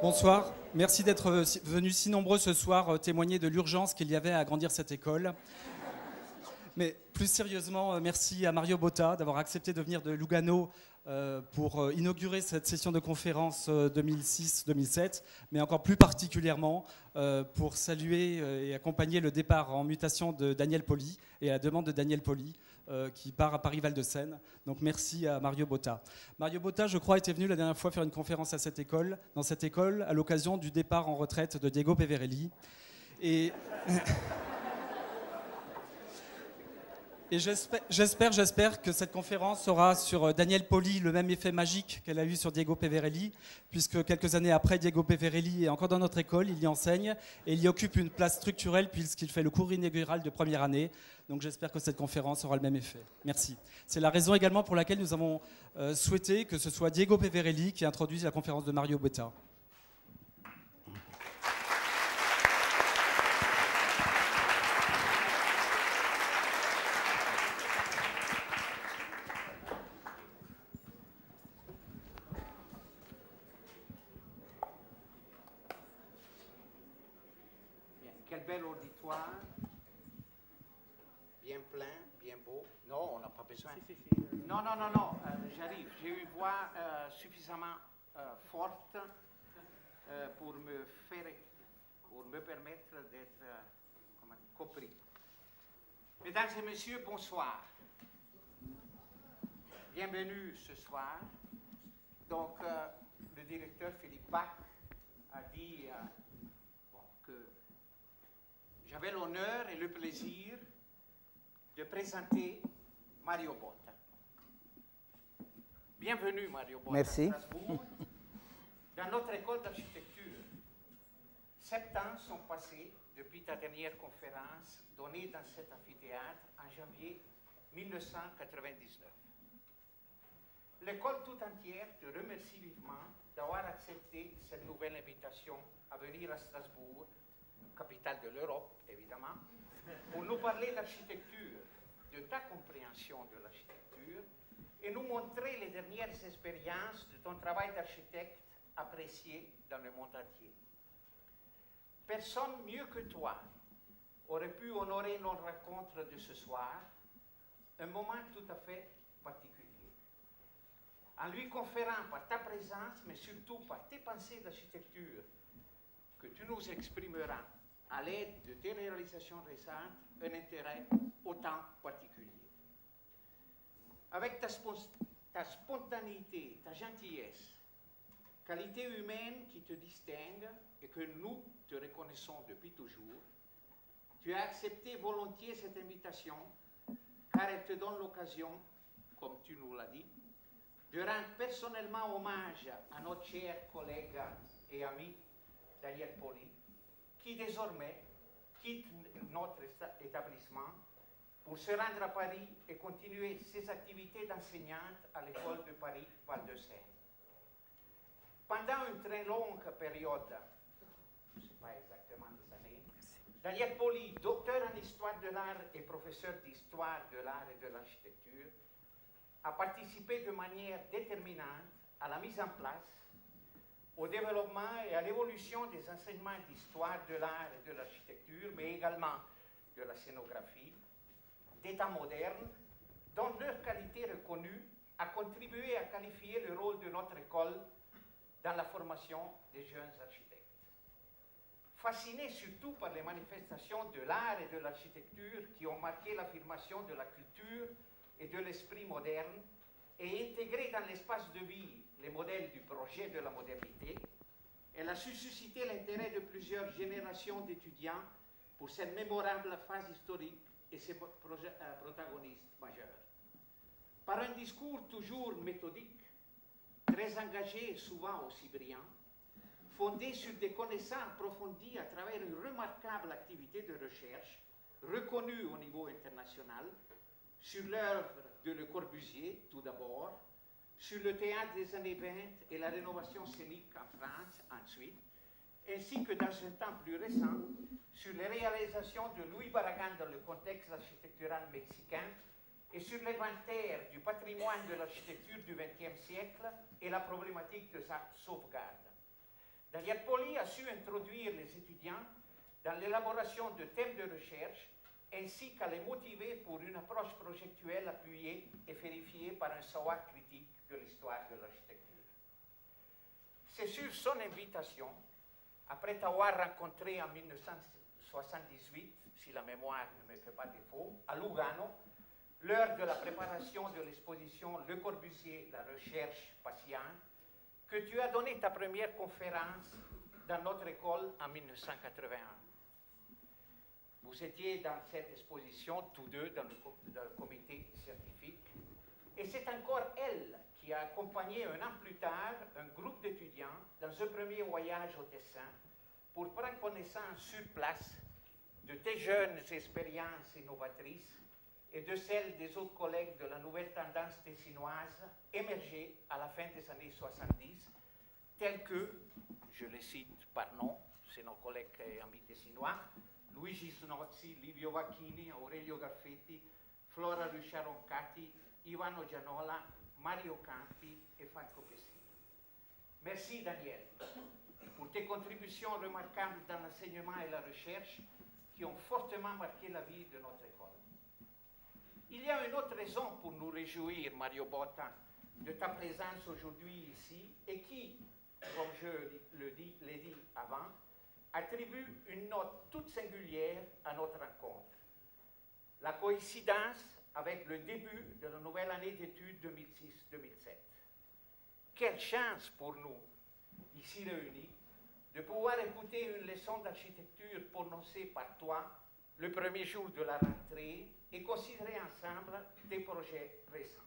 Bonsoir, merci d'être venus si nombreux ce soir témoigner de l'urgence qu'il y avait à agrandir cette école. Mais plus sérieusement, merci à Mario Botta d'avoir accepté de venir de Lugano pour inaugurer cette session de conférence 2006-2007, mais encore plus particulièrement pour saluer et accompagner le départ en mutation de Daniel Poli et à la demande de Daniel Poli qui part à Paris-Val-de-Seine. Donc merci à Mario Botta. Mario Botta, je crois, était venu la dernière fois faire une conférence à cette école, dans cette école, à l'occasion du départ en retraite de Diego Peverelli. Et j'espère que cette conférence aura sur Daniel Poli le même effet magique qu'elle a eu sur Diego Peverelli, puisque quelques années après, Diego Peverelli est encore dans notre école, il y enseigne, et il y occupe une place structurelle puisqu'il fait le cours inaugural de première année. Donc j'espère que cette conférence aura le même effet. Merci. C'est la raison également pour laquelle nous avons souhaité que ce soit Diego Peverelli qui introduise la conférence de Mario Botta. Quel bel auditoire, bien plein, bien beau. Non, on n'a pas besoin. Non, j'arrive. J'ai une voix suffisamment forte pour me permettre d'être compris. Mesdames et messieurs, bonsoir. Bienvenue ce soir. Donc, le directeur Philippe Bach a dit que j'avais l'honneur et le plaisir de présenter Mario Botta. Bienvenue Mario Botta. Merci. À Strasbourg, dans notre école d'architecture. 7 ans sont passés depuis ta dernière conférence donnée dans cet amphithéâtre en janvier 1999. L'école tout entière te remercie vivement d'avoir accepté cette nouvelle invitation à venir à Strasbourg, capitale de l'Europe, évidemment, pour nous parler d'architecture, de ta compréhension de l'architecture, et nous montrer les dernières expériences de ton travail d'architecte apprécié dans le monde entier. Personne mieux que toi aurait pu honorer nos rencontres de ce soir, un moment tout à fait particulier. En lui conférant par ta présence, mais surtout par tes pensées d'architecture, que tu nous exprimeras à l'aide de tes réalisations récentes, un intérêt autant particulier. Avec ta spontanéité, ta gentillesse, qualité humaine qui te distingue et que nous te reconnaissons depuis toujours, tu as accepté volontiers cette invitation car elle te donne l'occasion, comme tu nous l'as dit, de rendre personnellement hommage à notre cher collègue et ami Daniel Poli, qui désormais quitte notre établissement pour se rendre à Paris et continuer ses activités d'enseignante à l'école de Paris Val-de-Seine. Pendant une très longue période, je ne sais pas exactement des années, Daniel Poli, docteur en histoire de l'art et professeur d'histoire de l'art et de l'architecture, a participé de manière déterminante à la mise en place, au développement et à l'évolution des enseignements d'histoire de l'art et de l'architecture, mais également de la scénographie, d'état moderne, dont leur qualité reconnue a contribué à qualifier le rôle de notre école dans la formation des jeunes architectes. Fasciné surtout par les manifestations de l'art et de l'architecture qui ont marqué l'affirmation de la culture et de l'esprit moderne et intégré dans l'espace de vie les modèles du projet de la modernité, elle a su susciter l'intérêt de plusieurs générations d'étudiants pour cette mémorable phase historique et ses protagonistes majeurs. Par un discours toujours méthodique, très engagé et souvent aussi brillant, fondé sur des connaissances approfondies à travers une remarquable activité de recherche, reconnue au niveau international, sur l'œuvre de Le Corbusier, tout d'abord, sur le théâtre des années 20 et la rénovation scénique en France, ensuite, ainsi que dans un temps plus récent, sur les réalisations de Louis Barragan dans le contexte architectural mexicain et sur l'inventaire du patrimoine de l'architecture du XXe siècle et la problématique de sa sauvegarde. Daniel Poli a su introduire les étudiants dans l'élaboration de thèmes de recherche ainsi qu'à les motiver pour une approche projectuelle appuyée et vérifiée par un savoir critique de l'histoire de l'architecture. C'est sur son invitation, après t'avoir rencontré en 1978, si la mémoire ne me fait pas défaut, à Lugano, l'heure de la préparation de l'exposition Le Corbusier, la recherche patiente, que tu as donné ta première conférence dans notre école en 1981. Vous étiez dans cette exposition, tous deux, dans le comité scientifique, et c'est encore elle qui a accompagné un an plus tard un groupe d'étudiants dans un premier voyage au Tessin pour prendre connaissance sur place de tes jeunes expériences innovatrices et de celles des autres collègues de la nouvelle tendance tessinoise émergée à la fin des années 70, tels que, je les cite par nom, c'est nos collègues et amis tessinois, Luigi Snozzi, Livio Vacchini, Aurelio Garfetti, Flora Ruscia-Roncati, Ivano Gianola, Mario Campi et Franco Pessina. Merci Daniel pour tes contributions remarquables dans l'enseignement et la recherche qui ont fortement marqué la vie de notre école. Il y a une autre raison pour nous réjouir, Mario Botta, de ta présence aujourd'hui ici et qui, comme je l'ai dit avant, attribue une note toute singulière à notre rencontre. La coïncidence avec le début de la nouvelle année d'études 2006-2007. Quelle chance pour nous, ici réunis, de pouvoir écouter une leçon d'architecture prononcée par toi le premier jour de la rentrée et considérer ensemble des projets récents.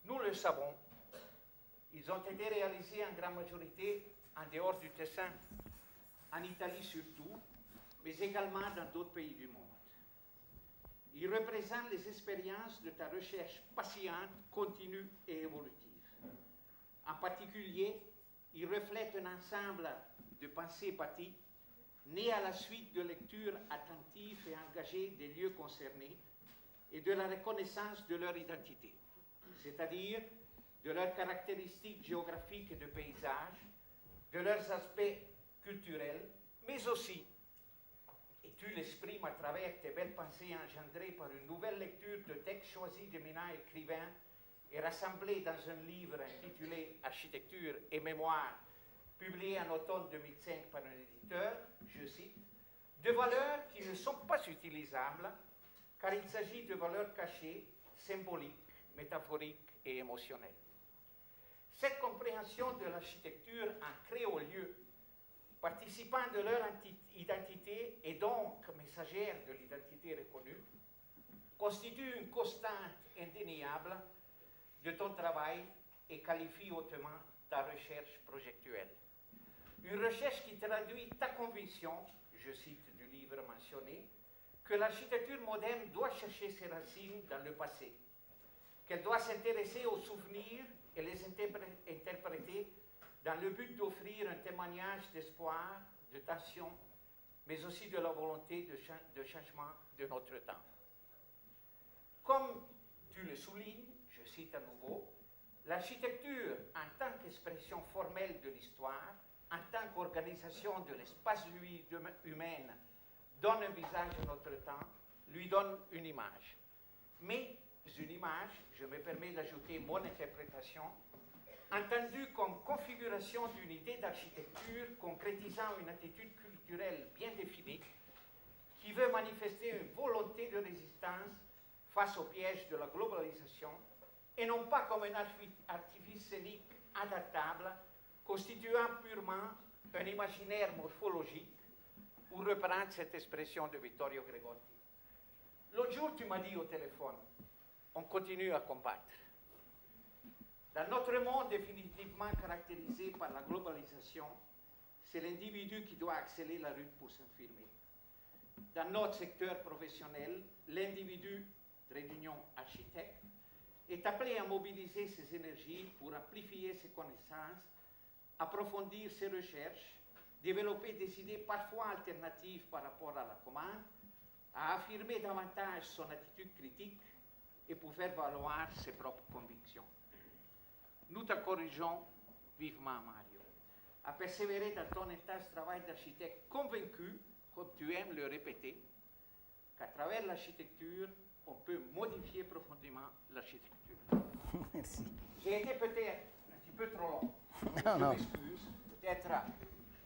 Nous le savons, ils ont été réalisés en grande majorité en dehors du Tessin, en Italie surtout, mais également dans d'autres pays du monde. Ils représentent les expériences de ta recherche patiente, continue et évolutive. En particulier, ils reflètent un ensemble de pensées bâties nées à la suite de lectures attentives et engagées des lieux concernés et de la reconnaissance de leur identité, c'est-à-dire de leurs caractéristiques géographiques et de paysage, de leurs aspects culturels, mais aussi, et tu l'exprimes à travers tes belles pensées engendrées par une nouvelle lecture de textes choisis d'éminents écrivains et rassemblés dans un livre intitulé Architecture et mémoire, publié en automne 2005 par un éditeur, je cite, de valeurs qui ne sont pas utilisables car il s'agit de valeurs cachées, symboliques, métaphoriques et émotionnelles. Cette compréhension de l'architecture ancrée au lieu, participant de leur identité et donc messagère de l'identité reconnue, constitue une constante indéniable de ton travail et qualifie hautement ta recherche projectuelle. Une recherche qui traduit ta conviction, je cite du livre mentionné, que l'architecture moderne doit chercher ses racines dans le passé, qu'elle doit s'intéresser aux souvenirs et les interpréter dans le but d'offrir un témoignage d'espoir, de tension, mais aussi de la volonté de changement de notre temps. Comme tu le soulignes, je cite à nouveau, l'architecture en tant qu'expression formelle de l'histoire, en tant qu'organisation de l'espace humain, donne un visage à notre temps, lui donne une image. Mais une image, je me permets d'ajouter mon interprétation, entendue comme configuration d'une idée d'architecture concrétisant une attitude culturelle bien définie, qui veut manifester une volonté de résistance face au piège de la globalisation, et non pas comme un artifice scénique adaptable, constituant purement un imaginaire morphologique, pour reprendre cette expression de Vittorio Gregotti. L'autre jour, tu m'as dit au téléphone, on continue à combattre. Dans notre monde définitivement caractérisé par la globalisation, c'est l'individu qui doit accélérer la lutte pour s'affirmer. Dans notre secteur professionnel, l'individu, trait d'union architecte, est appelé à mobiliser ses énergies pour amplifier ses connaissances, approfondir ses recherches, développer des idées parfois alternatives par rapport à la commande, à affirmer davantage son attitude critique et pour faire valoir ses propres convictions. Nous te corrigeons vivement, Mario. à persévérer dans ton intense travail d'architecte, convaincu, comme tu aimes le répéter, qu'à travers l'architecture, on peut modifier profondément l'architecture. Merci. J'ai été peut-être un petit peu trop long. Non, Je non. m'excuse. Peut-être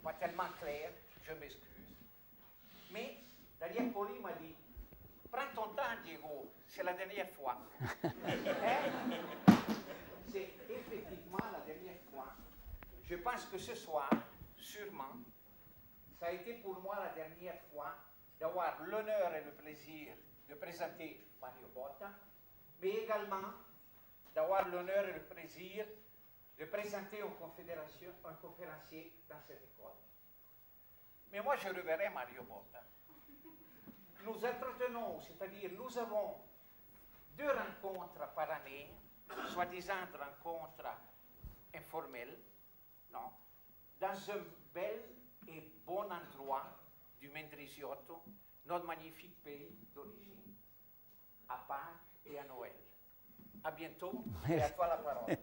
pas tellement clair. Je m'excuse. Mais Daniel Poli m'a dit, prends ton temps, Diego. C'est la dernière fois. C'est effectivement la dernière fois. Je pense que ce soir, sûrement, ça a été pour moi la dernière fois d'avoir l'honneur et le plaisir de présenter Mario Botta, mais également d'avoir l'honneur et le plaisir de présenter un conférencier dans cette école. Mais moi, je reverrai Mario Botta. Nous entretenons, c'est-à-dire nous avons 2 rencontres par année, soi-disant rencontres informelles, non, dans un bel et bon endroit du Mendrisiotto, notre magnifique pays d'origine, à Pâques et à Noël. À bientôt et à toi la parole.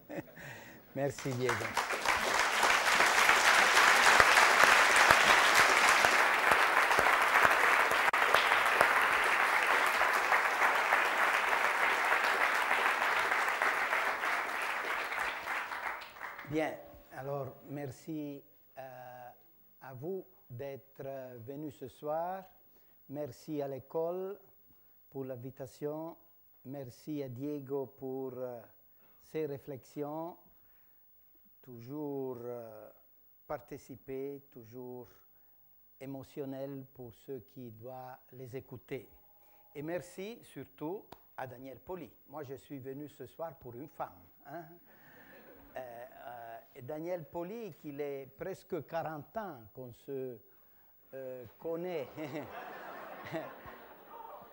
Merci Diego. Bien, alors merci à vous d'être venus ce soir. Merci à l'école pour l'invitation. Merci à Diego pour ses réflexions. Toujours participer, toujours émotionnel pour ceux qui doivent les écouter. Et merci surtout à Daniel Poli. Moi, je suis venu ce soir pour une femme. Hein? Et Daniel Poli, qu'il est presque 40 ans qu'on se connaît.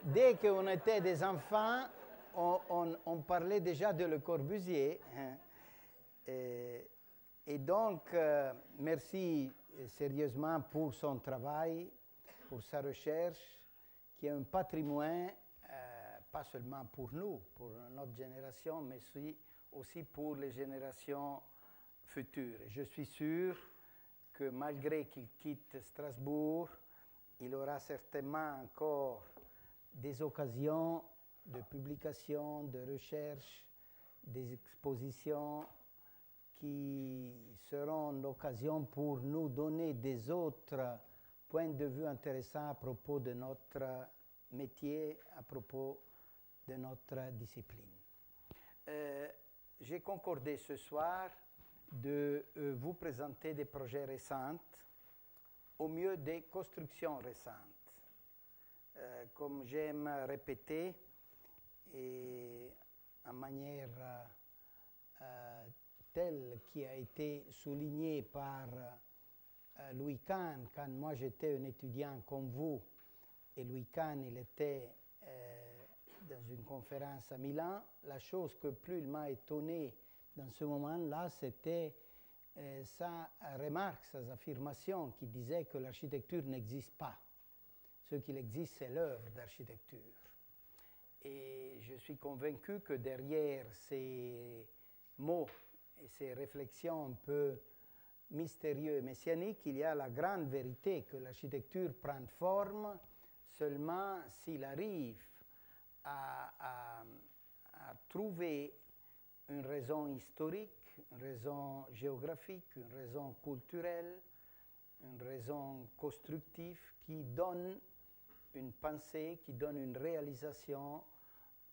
Dès qu'on était des enfants, on parlait déjà de Le Corbusier. Hein? Et donc, merci sérieusement pour son travail, pour sa recherche, qui est un patrimoine, pas seulement pour nous, pour notre génération, mais aussi pour les générations futures. Et je suis sûr que malgré qu'il quitte Strasbourg, il aura certainement encore des occasions de publication, de recherche, des expositions qui seront l'occasion pour nous donner des autres points de vue intéressants à propos de notre métier, à propos de notre discipline. J'ai concordé ce soir de vous présenter des projets récents, au mieux des constructions récentes. Comme j'aime répéter, et en manière telle qui a été soulignée par Louis Kahn, quand moi j'étais un étudiant comme vous, et Louis Kahn, il était dans une conférence à Milan, la chose que plus il m'a étonné dans ce moment-là, c'était sa remarque, sa affirmation qui disait que l'architecture n'existe pas. Ce qu'il existe, c'est l'œuvre d'architecture. Et je suis convaincu que derrière ces mots et ces réflexions un peu mystérieuses et messianiques, il y a la grande vérité que l'architecture prend forme seulement s'il arrive à trouver une raison historique, une raison géographique, une raison culturelle, une raison constructive qui donne une pensée, qui donne une réalisation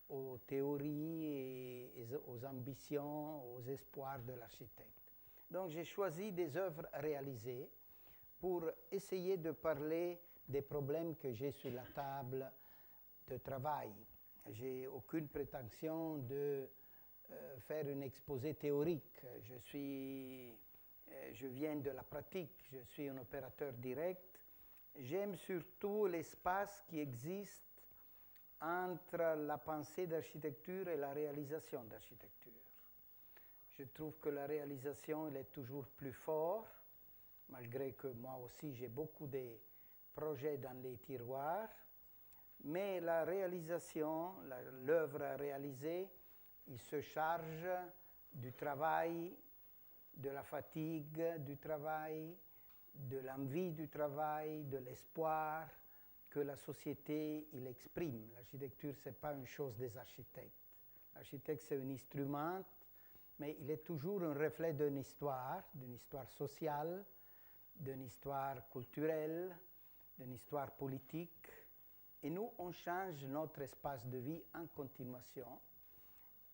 aux théories et aux ambitions, aux espoirs de l'architecte. Donc j'ai choisi des œuvres réalisées pour essayer de parler des problèmes que j'ai sur la table de travail. J'ai aucune prétention de faire un exposé théorique. Je viens de la pratique, je suis un opérateur direct. J'aime surtout l'espace qui existe entre la pensée d'architecture et la réalisation d'architecture. Je trouve que la réalisation, elle est toujours plus forte, malgré que moi aussi j'ai beaucoup de projets dans les tiroirs. Mais la réalisation, l'œuvre réalisée, il se charge du travail de la fatigue du travail, de l'envie du travail, de l'espoir que la société il exprime. L'architecture, ce n'est pas une chose des architectes. L'architecte, c'est un instrument, mais il est toujours un reflet d'une histoire sociale, d'une histoire culturelle, d'une histoire politique. Et nous, on change notre espace de vie en continuation.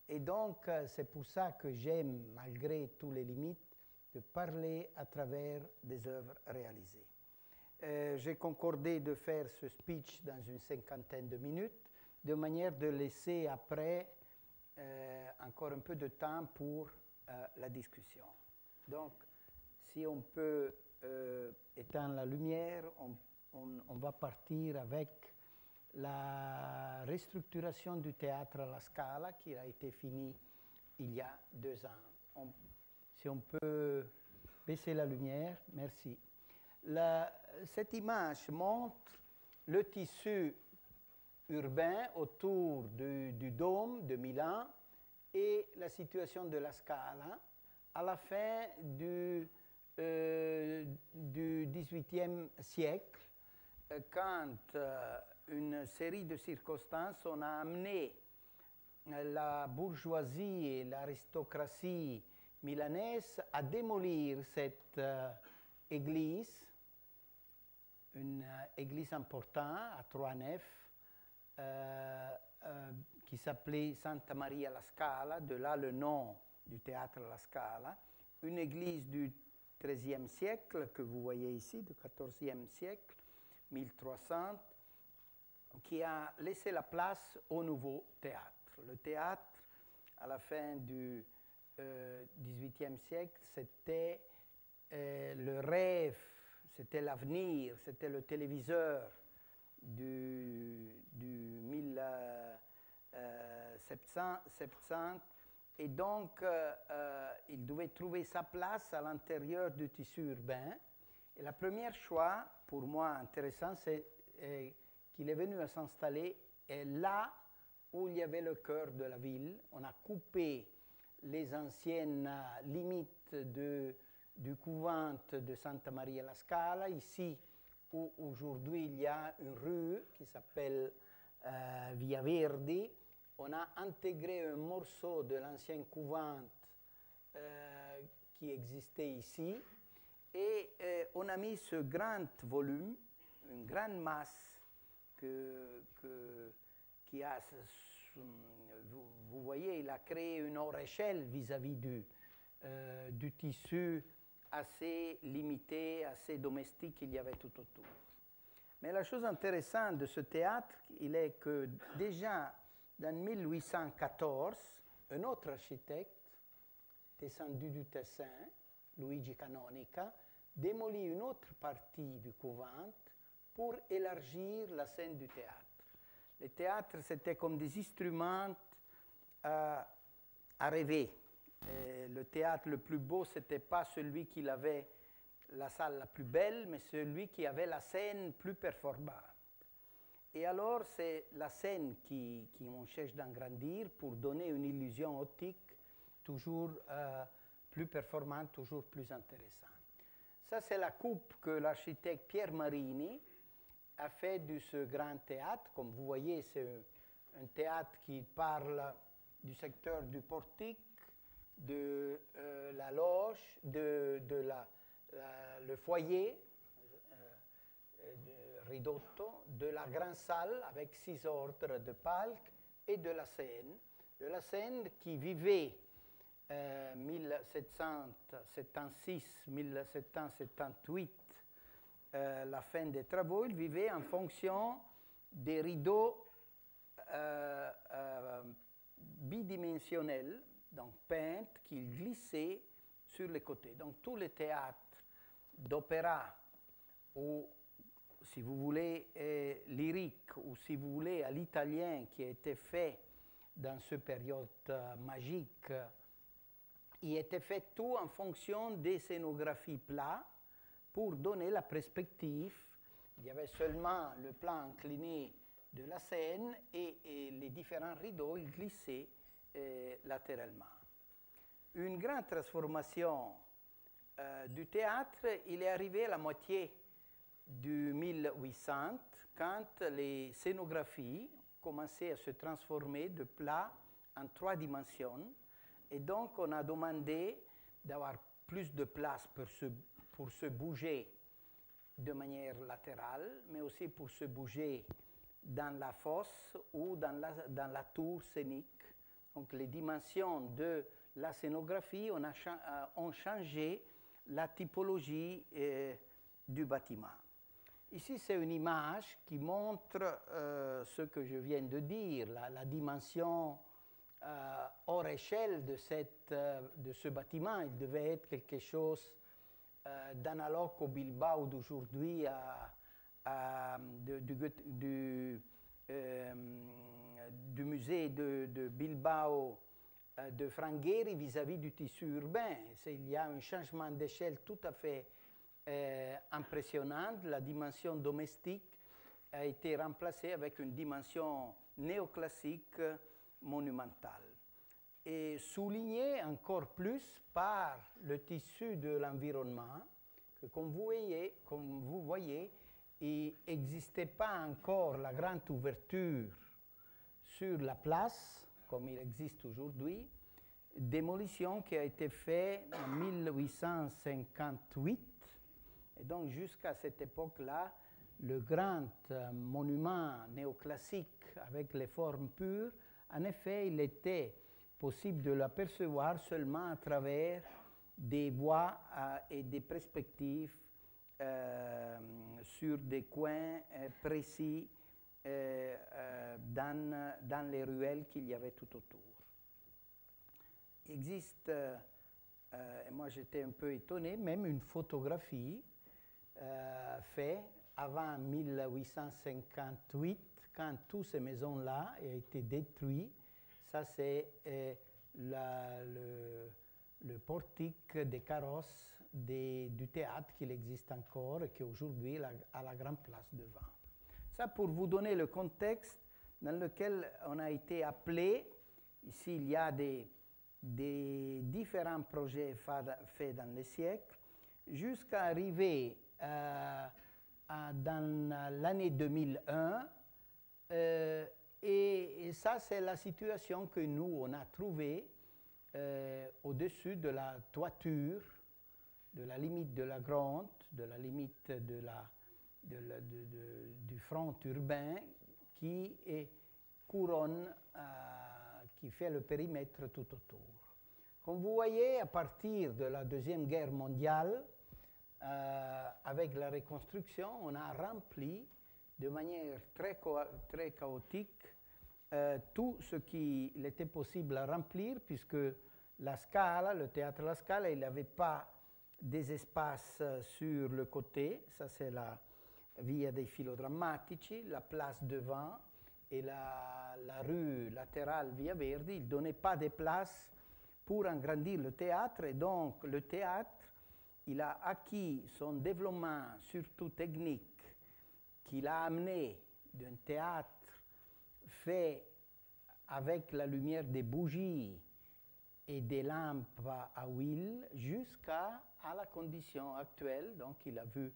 Et donc, c'est pour ça que j'aime, malgré toutes les limites, de parler à travers des œuvres réalisées. J'ai concordé de faire ce speech dans une cinquantaine de minutes, de manière de laisser après encore un peu de temps pour la discussion. Donc, si on peut éteindre la lumière, on va partir avec la restructuration du théâtre à la Scala qui a été finie il y a 2 ans. Si on peut baisser la lumière, merci. Cette image montre le tissu urbain autour du dôme de Milan et la situation de la Scala à la fin du XVIIIe siècle, quand une série de circonstances ont amené la bourgeoisie et l'aristocratie milanaise à démolir cette église, une église importante à 3 nefs, qui s'appelait Santa Maria la Scala, de là le nom du théâtre La Scala, une église du XIIIe siècle que vous voyez ici, du XIVe siècle, 1300, qui a laissé la place au nouveau théâtre. Le théâtre, à la fin du XVIIIe siècle, c'était le rêve, c'était l'avenir, c'était le téléviseur du 1770, et donc il devait trouver sa place à l'intérieur du tissu urbain. Et la première choix, pour moi intéressant, c'est qu'il est venu à s'installer là où il y avait le cœur de la ville. On a coupé les anciennes limites du couvent de Santa Maria la Scala, ici où aujourd'hui il y a une rue qui s'appelle Via Verdi. On a intégré un morceau de l'ancien couvent qui existait ici et on a mis ce grand volume, une grande masse qui a, vous voyez, il a créé une hors échelle vis-à-vis du tissu assez limité, assez domestique qu'il y avait tout autour. Mais la chose intéressante de ce théâtre, il est que déjà dans 1814, un autre architecte, descendu du Tessin, Luigi Canonica, démolit une autre partie du couvent pour élargir la scène du théâtre. Les théâtres, c'était comme des instruments à rêver. Et le théâtre le plus beau, ce n'était pas celui qui avait la salle la plus belle, mais celui qui avait la scène plus performante. Et alors, c'est la scène qu'on cherche d'agrandir pour donner une illusion optique toujours plus performante, toujours plus intéressante. Ça, c'est la coupe que l'architecte Pierre Marini a fait de ce grand théâtre. Comme vous voyez, c'est un théâtre qui parle du secteur du portique, de la loge, le foyer, ridotto, de la grande salle avec 6 ordres de palques et de la scène qui vivait 1776-1778, la fin des travaux, il vivait en fonction des rideaux bidimensionnels, donc peints, qu'il glissait sur les côtés. Donc tous les théâtres d'opéra, ou si vous voulez lyrique, ou si vous voulez à l'italien qui a été fait dans cette période magique, il était fait tout en fonction des scénographies plats pour donner la perspective. Il y avait seulement le plan incliné de la scène et les différents rideaux, ils glissaient latéralement. Une grande transformation du théâtre, il est arrivé à la moitié du 1800, quand les scénographies commençaient à se transformer de plat en 3 dimensions. Et donc, on a demandé d'avoir plus de place pour se bouger de manière latérale, mais aussi pour se bouger dans la fosse ou dans la tour scénique. Donc, les dimensions de la scénographie ont changé la typologie du bâtiment. Ici, c'est une image qui montre ce que je viens de dire, la dimension hors échelle de ce bâtiment. Il devait être quelque chose d'analogue au Bilbao d'aujourd'hui, du musée de Bilbao de Frangheri vis-à-vis du tissu urbain. Il y a un changement d'échelle tout à fait impressionnant. La dimension domestique a été remplacée avec une dimension néoclassique monumentale. Et soulignée encore plus par le tissu de l'environnement, que comme vous voyez, il n'existait pas encore la grande ouverture sur la place, comme il existe aujourd'hui, démolition qui a été faite en 1858. Et donc, jusqu'à cette époque-là, le grand monument néoclassique avec les formes pures, en effet, il était possible de l'apercevoir seulement à travers des voies et des perspectives sur des coins précis dans les ruelles qu'il y avait tout autour. Il existe, et moi j'étais un peu étonné, même une photographie faite avant 1858, quand toutes ces maisons-là ont été détruites. Ça, c'est le portique des carrosses du théâtre qui existe encore et qui aujourd'hui a la grande place devant. Ça, pour vous donner le contexte dans lequel on a été appelé. Ici, il y a des différents projets faits dans les siècles, jusqu'à arriver dans l'année 2001. Et ça, c'est la situation que nous, on a trouvée au-dessus de la toiture, de la limite de la Grande, de la limite du front urbain qui couronne, qui fait le périmètre tout autour. Comme vous voyez, à partir de la Deuxième Guerre mondiale, avec la reconstruction, on a rempli de manière très chaotique tout ce qu'il était possible à remplir, puisque la Scala, le théâtre La Scala, il n'avait pas des espaces sur le côté. Ça, c'est la Via dei Filodrammatici, la place devant et la rue latérale Via Verdi. Il ne donnait pas de place pour agrandir le théâtre, et donc le théâtre, il a acquis son développement, surtout technique, qu'il a amené d'un théâtre fait avec la lumière des bougies et des lampes à huile jusqu'à la condition actuelle. Donc il a vu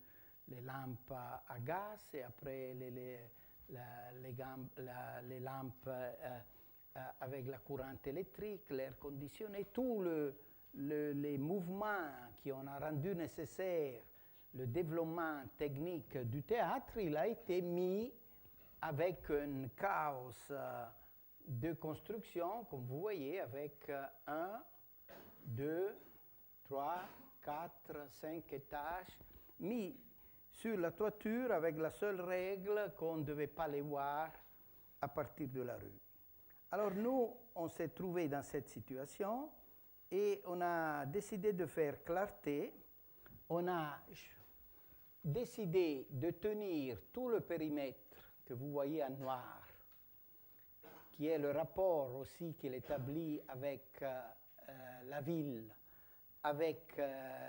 les lampes à gaz et après les lampes avec la courante électrique, l'air conditionné, tous les mouvements qui ont rendu nécessaire le développement technique du théâtre, il a été mis avec un chaos de construction, comme vous voyez, avec 1, 2, 3, 4, 5 étages, mis sur la toiture avec la seule règle qu'on ne devait pas les voir à partir de la rue. Alors nous, on s'est trouvés dans cette situation et on a décidé de faire clarté. On a décidé de tenir tout le périmètre que vous voyez en noir, qui est le rapport aussi qu'il établit avec la ville, avec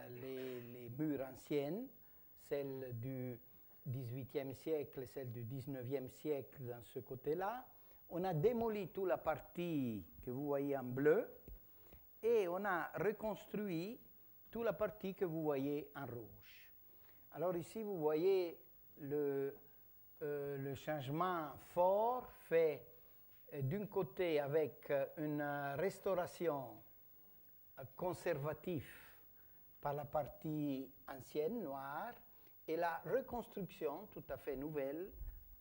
les murs anciens, celle du XVIIIe siècle et celle du XIXe siècle dans ce côté-là. On a démoli toute la partie que vous voyez en bleu et on a reconstruit toute la partie que vous voyez en rouge. Alors ici, vous voyez le changement fort fait d'un côté avec une restauration conservative par la partie ancienne, noire, et la reconstruction tout à fait nouvelle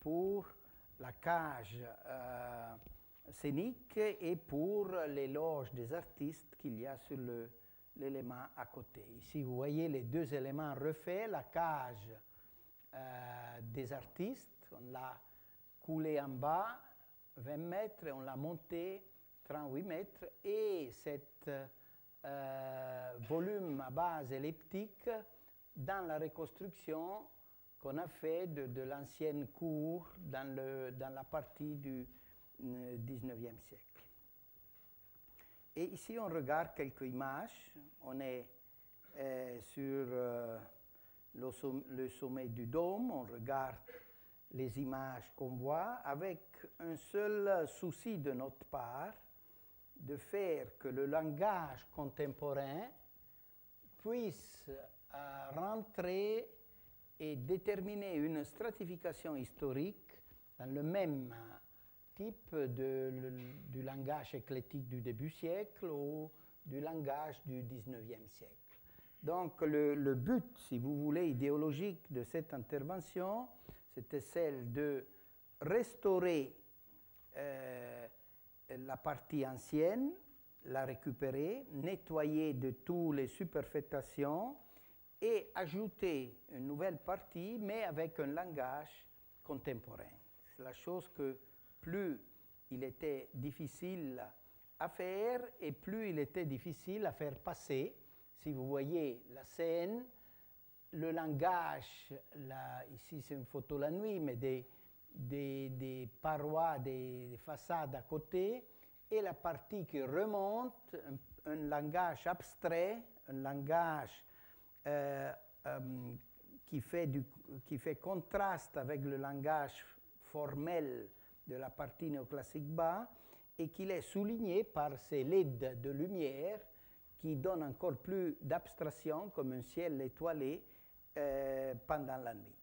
pour la cage scénique et pour les loges des artistes qu'il y a sur l'élément à côté. Ici, vous voyez les deux éléments refaits, la cage des artistes, on l'a coulé en bas 20 mètres et on l'a monté 38 mètres, et cet volume à base elliptique dans la reconstruction qu'on a fait de l'ancienne cour dans la partie du 19e siècle. Et ici, on regarde quelques images. On est sur le sommet du dôme, on regarde les images qu'on voit avec un seul souci de notre part, de faire que le langage contemporain puisse rentrer et déterminer une stratification historique dans le même type du langage éclectique du début siècle ou du langage du 19e siècle. Donc le but, si vous voulez, idéologique de cette intervention, c'était celle de restaurer la partie ancienne, la récupérer, nettoyer de toutes les superfétations et ajouter une nouvelle partie, mais avec un langage contemporain. C'est la chose que plus il était difficile à faire et plus il était difficile à faire passer. Si vous voyez la scène, le langage, ici c'est une photo la nuit, mais des parois, des façades à côté, et la partie qui remonte, un langage abstrait, un langage qui fait contraste avec le langage formel de la partie néoclassique bas, et qu'il est souligné par ces LED de lumière qui donnent encore plus d'abstraction, comme un ciel étoilé pendant la nuit.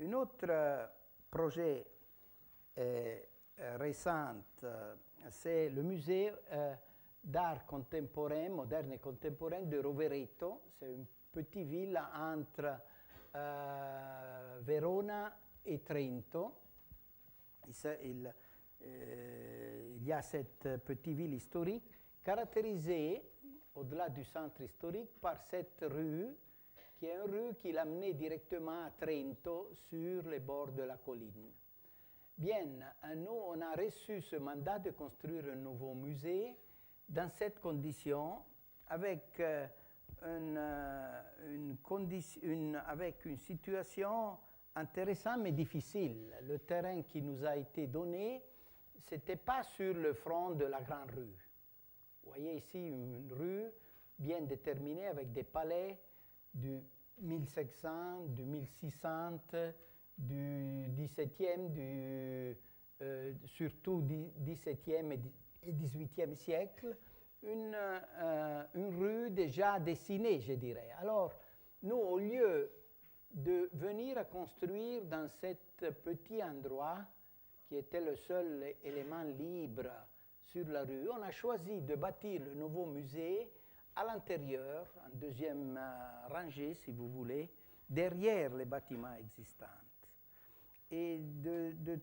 Un autre projet récent, c'est le musée d'art contemporain, moderne et contemporain de Rovereto. C'est une petite ville entre Verona et Trento. Il y a cette petite ville historique caractérisée, au-delà du centre historique, par cette rue, qui est une rue qui l'amenait directement à Trento, sur les bords de la colline. Bien, nous, on a reçu ce mandat de construire un nouveau musée dans cette condition, avec avec une situation intéressante mais difficile. Le terrain qui nous a été donné, ce n'était pas sur le front de la grande rue. Vous voyez ici une rue bien déterminée avec des palais du 1500, du 1600, du 17e, surtout du 17e et 18e siècle, une rue déjà dessinée, je dirais. Alors, nous, au lieu de venir à construire dans ce petit endroit, qui était le seul élément libre sur la rue, on a choisi de bâtir le nouveau musée à l'intérieur, en deuxième rangée, si vous voulez, derrière les bâtiments existants. Et de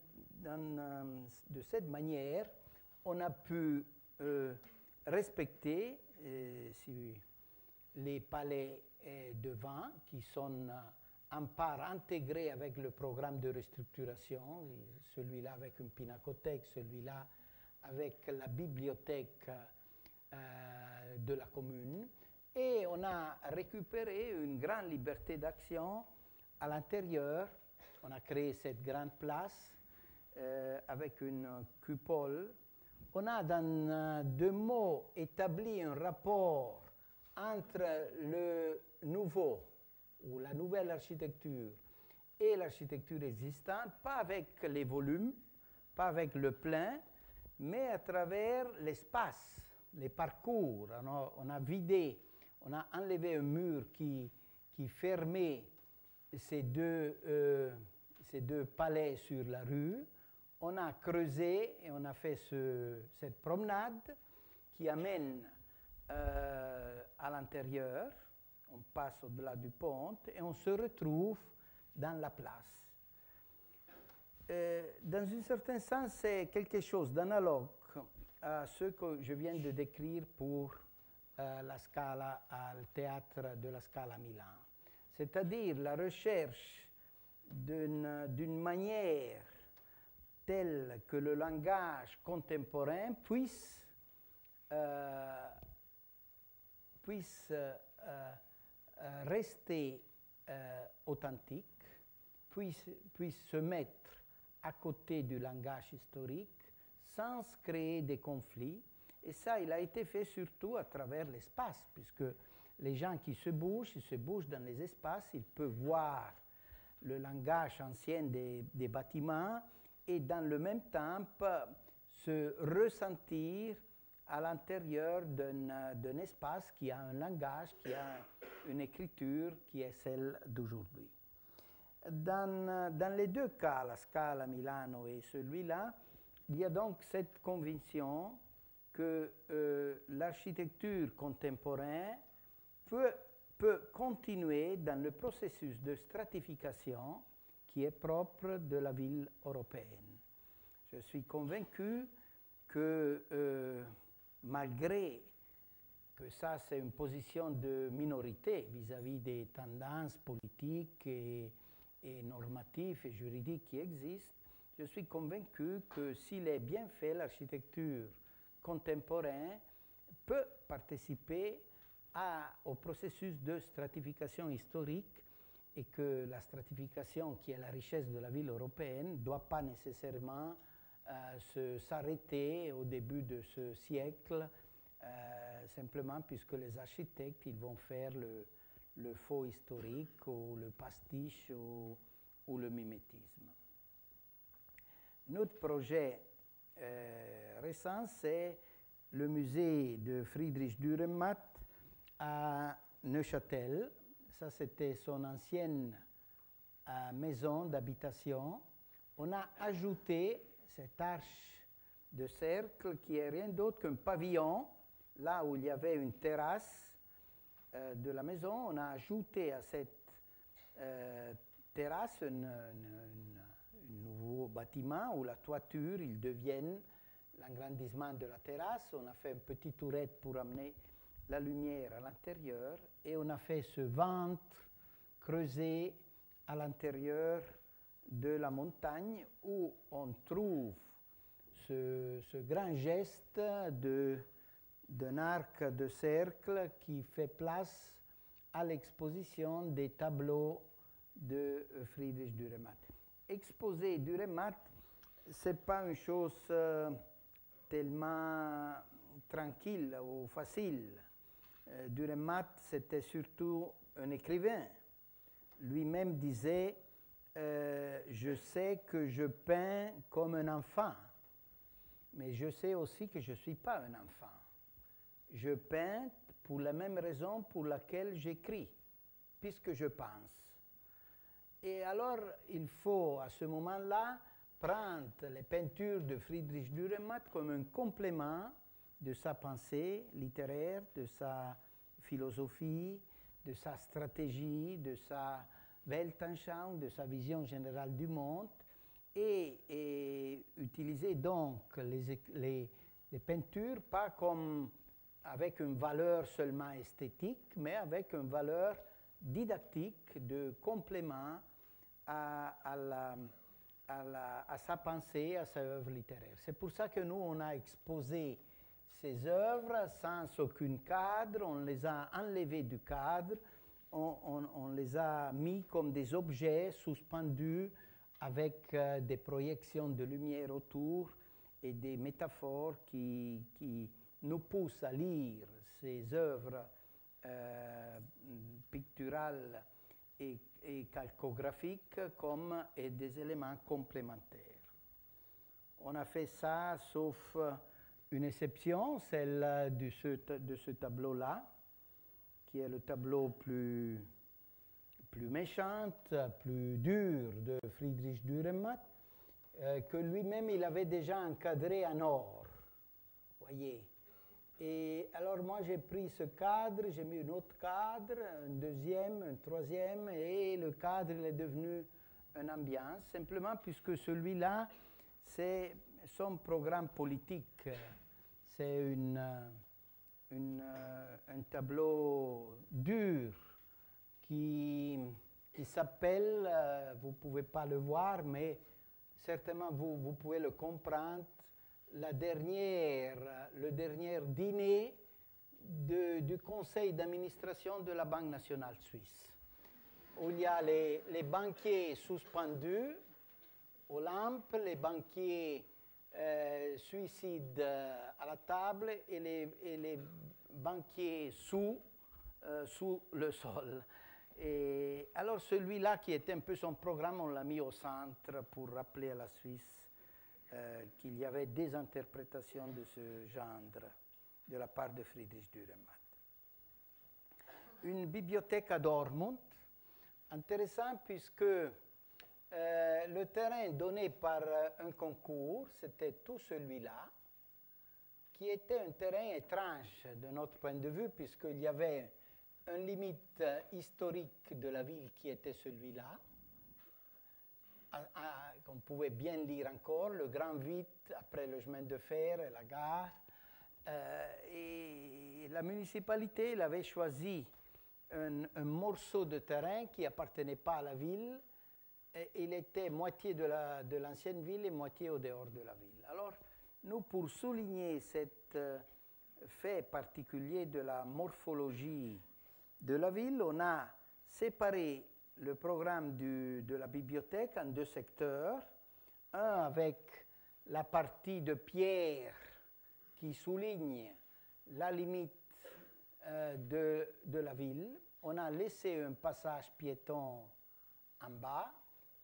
cette manière, on a pu respecter les palais devant, qui sont en part intégrés avec le programme de restructuration, celui-là avec une pinacothèque, celui-là avec la bibliothèque de la commune. Et on a récupéré une grande liberté d'action à l'intérieur. On a créé cette grande place avec une coupole. On a, dans deux mots, établi un rapport entre le nouveau ou la nouvelle architecture et l'architecture existante, pas avec les volumes, pas avec le plein, mais à travers l'espace. les parcours. On a vidé, on a enlevé un mur qui fermait ces deux palais sur la rue. On a creusé et on a fait cette promenade qui amène à l'intérieur. On passe au-delà du pont et on se retrouve dans la place. Dans un certain sens, c'est quelque chose d'analogue à ce que je viens de décrire pour la Scala, le théâtre de la Scala à Milan. C'est-à-dire la recherche d'une manière telle que le langage contemporain puisse rester authentique, puisse se mettre à côté du langage historique sans créer des conflits. Et ça, il a été fait surtout à travers l'espace, puisque les gens qui se bougent, ils se bougent dans les espaces, ils peuvent voir le langage ancien des bâtiments et dans le même temps se ressentir à l'intérieur d'un espace qui a un langage, qui a une écriture qui est celle d'aujourd'hui. Dans les deux cas, la Scala Milano et celui-là, il y a donc cette conviction que l'architecture contemporaine peut continuer dans le processus de stratification qui est propre de la ville européenne. Je suis convaincu que malgré que ça c'est une position de minorité vis-à-vis des tendances politiques et normatives et juridiques qui existent, je suis convaincu que s'il est bien fait, l'architecture contemporaine peut participer au processus de stratification historique et que la stratification qui est la richesse de la ville européenne ne doit pas nécessairement s'arrêter au début de ce siècle, simplement puisque les architectes ils vont faire le faux historique ou le pastiche ou le mimétisme. Notre projet récent, c'est le musée de Friedrich Dürrenmatt à Neuchâtel. Ça, c'était son ancienne maison d'habitation. On a ajouté cette arche de cercle qui est rien d'autre qu'un pavillon, là où il y avait une terrasse de la maison. On a ajouté à cette terrasse un nouveau bâtiment où la toiture, il devienne l'agrandissement de la terrasse. On a fait une petite tourette pour amener la lumière à l'intérieur et on a fait ce ventre creusé à l'intérieur de la montagne où on trouve ce grand geste d'un arc de cercle qui fait place à l'exposition des tableaux de Friedrich Dürrenmatt. Exposer Dürrenmatt, ce n'est pas une chose tellement tranquille ou facile. Dürrenmatt, c'était surtout un écrivain. Lui-même disait je sais que je peins comme un enfant, mais je sais aussi que je ne suis pas un enfant. Je peins pour la même raison pour laquelle j'écris, puisque je pense. Et alors, il faut à ce moment-là prendre les peintures de Friedrich Dürrenmatt comme un complément de sa pensée littéraire, de sa philosophie, de sa stratégie, de sa Weltanschauung, de sa vision générale du monde, et utiliser donc les peintures pas comme avec une valeur seulement esthétique, mais avec une valeur didactique de complément à sa pensée, à sa œuvre littéraire. C'est pour ça que nous, on a exposé ces œuvres sans aucun cadre, on les a enlevées du cadre, on les a mis comme des objets suspendus avec des projections de lumière autour et des métaphores qui nous poussent à lire ces œuvres picturales et calcographiques comme des éléments complémentaires. On a fait ça sauf une exception, celle de ce tableau-là, qui est le tableau plus méchant, plus dur de Friedrich Dürrenmatt, que lui-même il avait déjà encadré en or, voyez. Et alors moi j'ai pris ce cadre, j'ai mis un autre cadre, un deuxième, un troisième, et le cadre il est devenu une ambiance, simplement puisque celui-là, c'est son programme politique. C'est un tableau dur qui s'appelle, vous ne pouvez pas le voir, mais certainement vous pouvez le comprendre, le dernier dîner du conseil d'administration de la Banque nationale suisse, où il y a les banquiers suspendus aux lampes, les banquiers suicides à la table et les banquiers sous le sol. Et alors celui-là qui était un peu son programme, on l'a mis au centre pour rappeler à la Suisse qu'il y avait des interprétations de ce genre de la part de Friedrich Dürrenmatt. Une bibliothèque à Dortmund, intéressant puisque le terrain donné par un concours, c'était tout celui-là, qui était un terrain étrange de notre point de vue, puisqu'il y avait une limite historique de la ville qui était celui-là, qu'on pouvait bien lire encore, le Grand Vide, après le chemin de fer et la gare. Et la municipalité elle avait choisi un morceau de terrain qui n'appartenait pas à la ville. Et il était moitié de l'ancienne ville et moitié au dehors de la ville. Alors, nous, pour souligner cet fait particulier de la morphologie de la ville, on a séparé le programme de la bibliothèque en deux secteurs. Un avec la partie de pierre qui souligne la limite de la ville. On a laissé un passage piéton en bas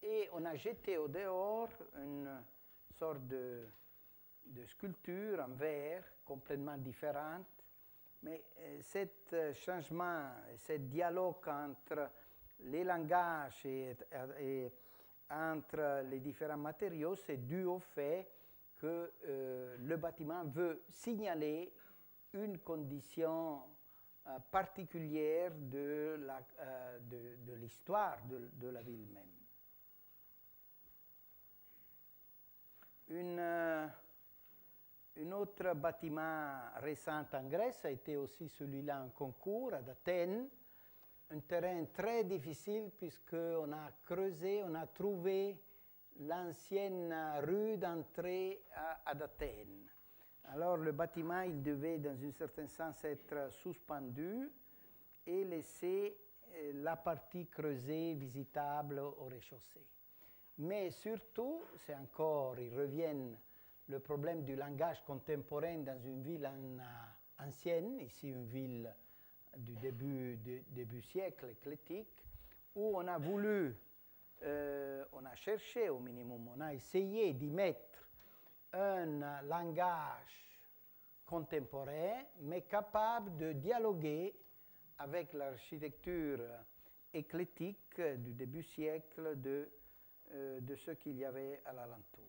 et on a jeté au dehors une sorte de sculpture en verre complètement différente. Mais ce changement, ce dialogue entre les langages et entre les différents matériaux, c'est dû au fait que le bâtiment veut signaler une condition particulière de l'histoire de la ville même. Un autre bâtiment récent en Grèce a été aussi celui-là en concours à Athènes. Un terrain très difficile puisqu'on a creusé, on a trouvé l'ancienne rue d'entrée à Athènes. Alors le bâtiment, il devait dans un certain sens être suspendu et laisser la partie creusée visitable au rez-de-chaussée. Mais surtout, c'est encore, ils reviennent, le problème du langage contemporain dans une ville ancienne, ici une ville du début siècle éclectique, où on a voulu, on a cherché au minimum, on a essayé d'y mettre un langage contemporain, mais capable de dialoguer avec l'architecture éclectique du début siècle de ce qu'il y avait à l'alentour.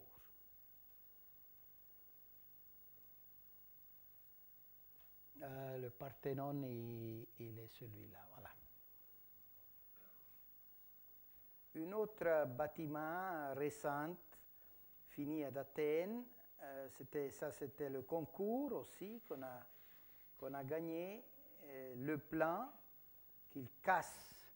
Le Parthénon, il est celui-là, voilà. Un autre bâtiment récent, fini à Athènes, c'était le concours aussi qu'on a gagné, le plan qu'il casse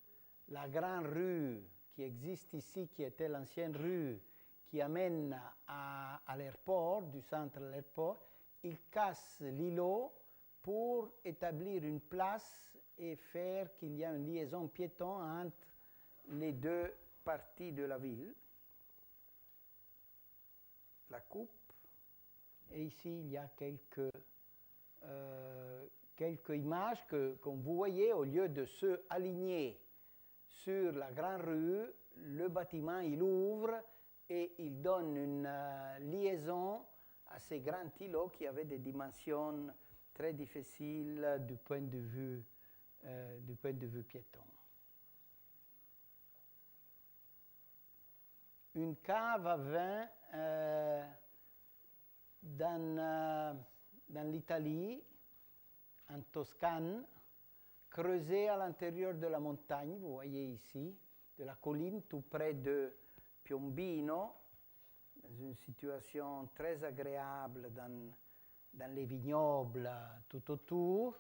la grande rue qui existe ici, qui était l'ancienne rue qui amène à l'aéroport, du centre de l'aéroport, il casse l'îlot pour établir une place et faire qu'il y ait une liaison piéton entre les deux parties de la ville. La coupe. Et ici, il y a quelques images que, comme vous voyez, au lieu de se aligner sur la grande rue, le bâtiment, il ouvre et il donne une liaison à ces grands îlots qui avaient des dimensions très difficiles du point de vue piéton. Une cave à vin dans l'Italie, en Toscane, creusée à l'intérieur de la montagne, vous voyez ici, de la colline, tout près de Piombino, dans une situation très agréable dans les vignobles tout autour,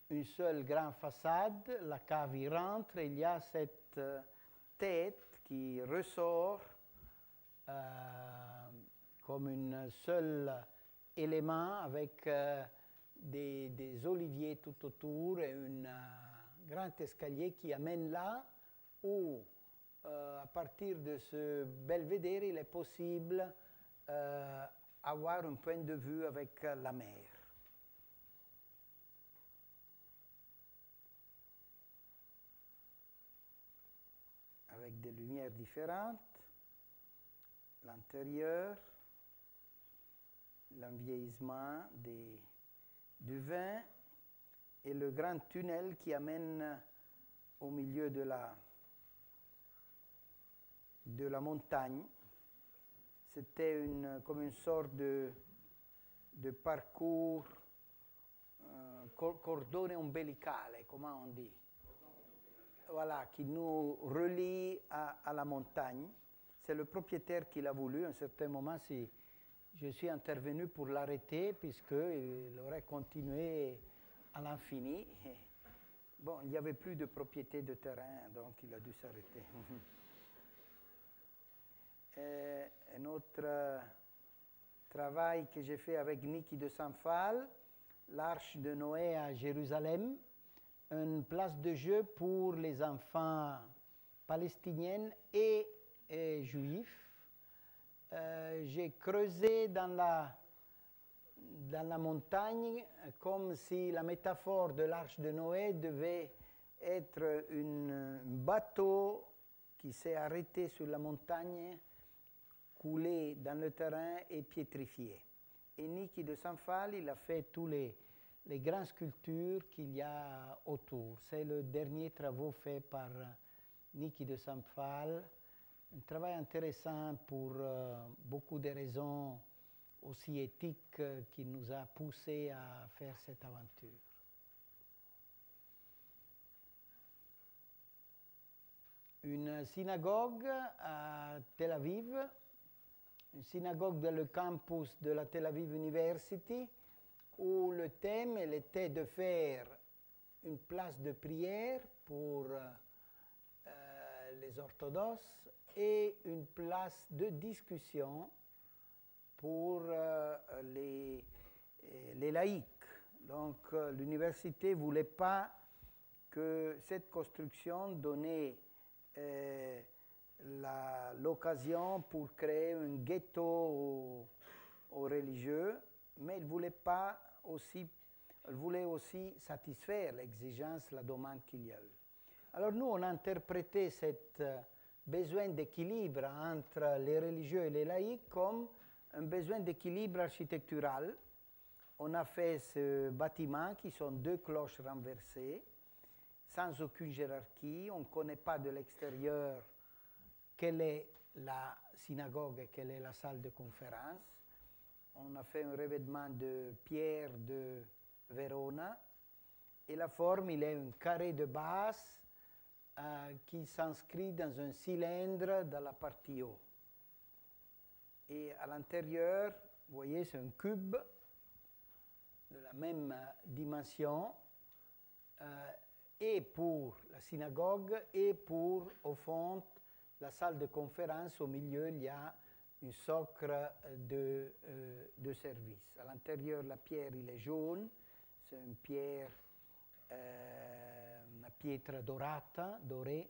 une seule grande façade, la cave y rentre, et il y a cette tête qui ressort comme un seul élément avec des oliviers tout autour et un grand escalier qui amène là où, à partir de ce belvédère, il est possible avoir un point de vue avec la mer. Avec des lumières différentes, l'intérieur, l'envieillissement du vin et le grand tunnel qui amène au milieu de la montagne. C'était comme une sorte de parcours cordone ombelicale, comment on dit? Voilà, qui nous relie à la montagne. C'est le propriétaire qui l'a voulu. À un certain moment, si je suis intervenu pour l'arrêter, puisqu'il aurait continué à l'infini. Bon, il n'y avait plus de propriété de terrain, donc il a dû s'arrêter. Un autre travail que j'ai fait avec Niki de Saint-Phal, l'Arche de Noé à Jérusalem, une place de jeu pour les enfants palestiniens et juifs. J'ai creusé dans la montagne comme si la métaphore de l'Arche de Noé devait être un bateau qui s'est arrêté sur la montagne, coulé dans le terrain et pétrifié. Et Niki de Saint-Phal, il a fait tous les grandes sculptures qu'il y a autour. C'est le dernier travail fait par Niki de Saint-Phal. Un travail intéressant pour beaucoup de raisons aussi éthiques qui nous a poussé à faire cette aventure. Une synagogue à Tel Aviv, une synagogue dans le campus de la Tel Aviv University, où le thème était de faire une place de prière pour les orthodoxes et une place de discussion pour les laïcs. Donc l'université ne voulait pas que cette construction donnait l'occasion pour créer un ghetto aux religieux, mais elle voulait aussi satisfaire l'exigence, la demande qu'il y a eu. Alors nous, on a interprété ce besoin d'équilibre entre les religieux et les laïcs comme un besoin d'équilibre architectural. On a fait ce bâtiment qui sont deux cloches renversées, sans aucune hiérarchie. On ne connaît pas de l'extérieur quelle est la synagogue et quelle est la salle de conférence. On a fait un revêtement de pierre de Verona et la forme, il est un carré de base qui s'inscrit dans un cylindre dans la partie haut. Et à l'intérieur, vous voyez, c'est un cube de la même dimension et pour la synagogue et pour, au fond, la salle de conférence. Au milieu, il y a un socle de service. À l'intérieur, la pierre, il est jaune. C'est une pierre, una pietra dorata, dorée,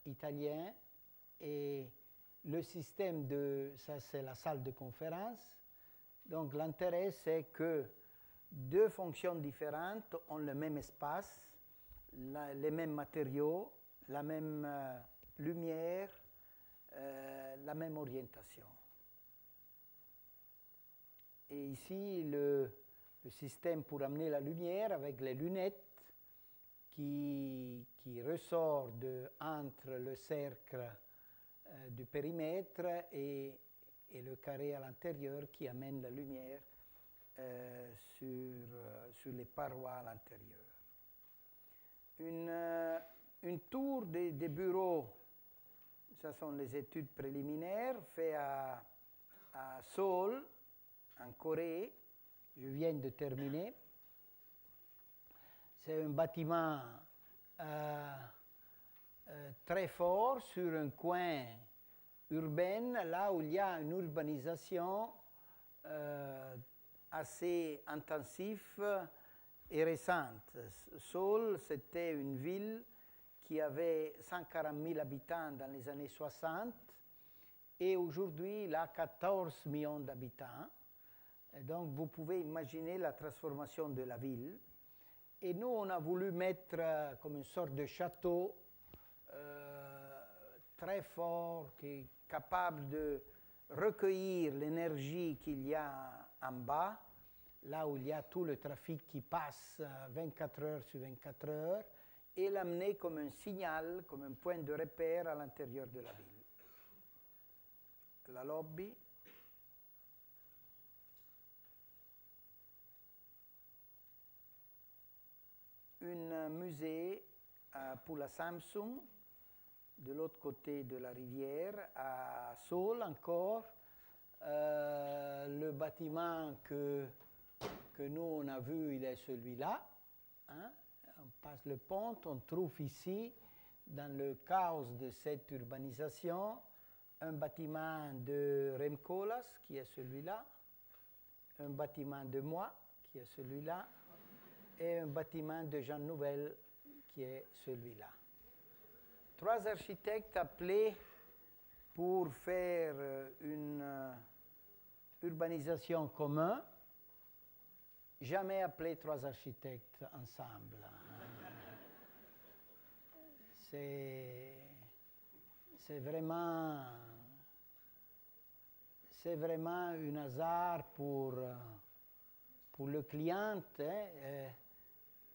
italien. Et le système ça c'est la salle de conférence. Donc l'intérêt, c'est que deux fonctions différentes ont le même espace, les mêmes matériaux, la même lumière, la même orientation. Et ici, le système pour amener la lumière avec les lunettes qui ressort entre le cercle du périmètre et le carré à l'intérieur qui amène la lumière sur les parois à l'intérieur. Une tour des bureaux, ce sont les études préliminaires faites à Seoul, en Corée. Je viens de terminer. C'est un bâtiment très fort sur un coin urbain, là où il y a une urbanisation assez intensive et récente. Seoul, c'était une ville qui avait 140 000 habitants dans les années 60 et aujourd'hui, il a 14 millions d'habitants. Et donc, vous pouvez imaginer la transformation de la ville. Et nous, on a voulu mettre comme une sorte de château très fort, qui est capable de recueillir l'énergie qu'il y a en bas, là où il y a tout le trafic qui passe 24 heures sur 24 heures, et l'amener comme un signal, comme un point de repère à l'intérieur de la ville. La lobby. Un musée pour la Samsung, de l'autre côté de la rivière, à Seoul encore. Le bâtiment que nous on a vu, il est celui-là. Hein? On passe le pont, on trouve ici, dans le chaos de cette urbanisation, un bâtiment de Rem Koolhaas, qui est celui-là, un bâtiment de moi, qui est celui-là, et un bâtiment de Jean Nouvel, qui est celui-là. 3 architectes appelés pour faire une urbanisation commune, jamais appelés 3 architectes ensemble. C'est vraiment un hasard pour le client. Hein,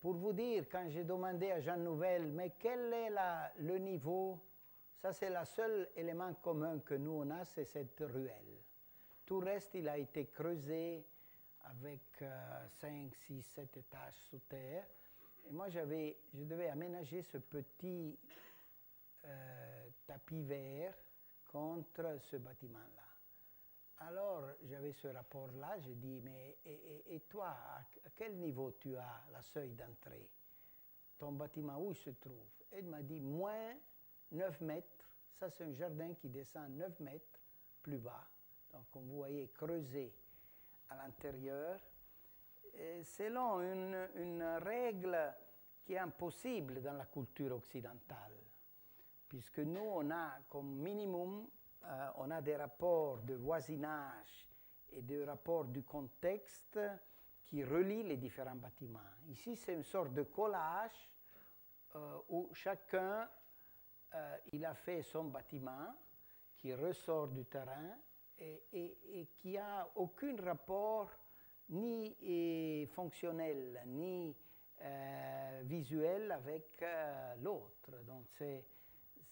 pour vous dire, quand j'ai demandé à Jean Nouvel, mais quel est le niveau, ça c'est le seul élément commun que nous on a, c'est cette ruelle. Tout le reste, il a été creusé avec 5, 6, 7 étages sous terre. Et moi, je devais aménager ce petit tapis vert contre ce bâtiment-là. Alors, j'avais ce rapport-là, j'ai dit, mais et toi, à quel niveau tu as la seuil d'entrée? Ton bâtiment, où il se trouve? Et il m'a dit, moins 9 mètres. Ça, c'est un jardin qui descend 9 mètres plus bas. Donc, comme vous voyez, creusé à l'intérieur. Selon une règle qui est impossible dans la culture occidentale. Puisque nous, on a comme minimum, on a des rapports de voisinage et des rapports du contexte qui relient les différents bâtiments. Ici, c'est une sorte de collage où chacun, il a fait son bâtiment qui ressort du terrain et qui n'a aucun rapport ni fonctionnel, ni visuel avec l'autre. Donc,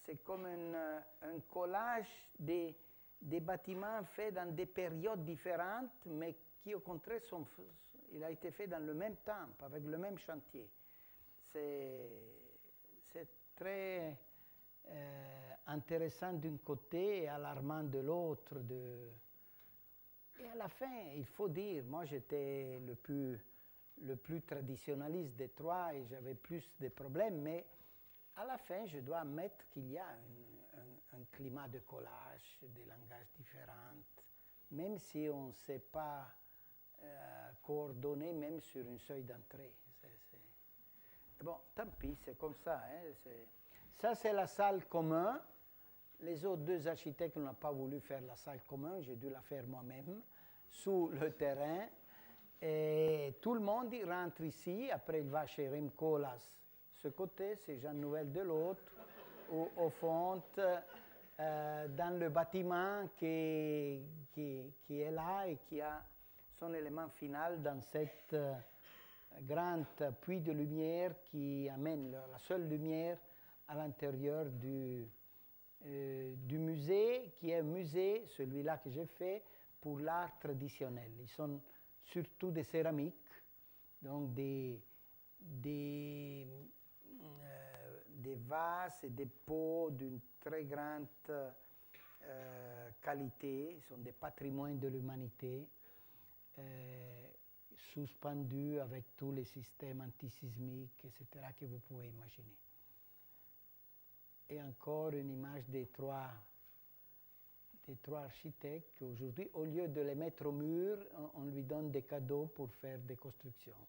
c'est comme un collage des bâtiments faits dans des périodes différentes, mais qui, au contraire, il a été fait dans le même temps, avec le même chantier. C'est très intéressant d'un côté et alarmant de l'autre. Et à la fin, il faut dire, moi j'étais le plus traditionnaliste des trois et j'avais plus de problèmes, mais à la fin, je dois admettre qu'il y a un climat de collage, des langages différents, même si on ne sait pas coordonner, même sur une seuil d'entrée. Bon, tant pis, c'est comme ça. Hein, ça, c'est la salle commune. Les autres 2 architectes n'ont pas voulu faire la salle commune, j'ai dû la faire moi-même, sous le terrain. Et tout le monde il rentre ici, après il va chez Rem Koolhaas. Ce côté, c'est Jean Nouvel de l'autre, au fond, dans le bâtiment qui est là et qui a son élément final dans cette grande puits de lumière qui amène la seule lumière à l'intérieur du musée, qui est un musée, celui-là que j'ai fait, pour l'art traditionnel. Ils sont surtout des céramiques, donc des vases et des pots d'une très grande qualité. Ce sont des patrimoines de l'humanité, suspendus avec tous les systèmes antisismiques, etc., que vous pouvez imaginer. Et encore une image des trois architectes. Aujourd'hui, au lieu de les mettre au mur, on lui donne des cadeaux pour faire des constructions.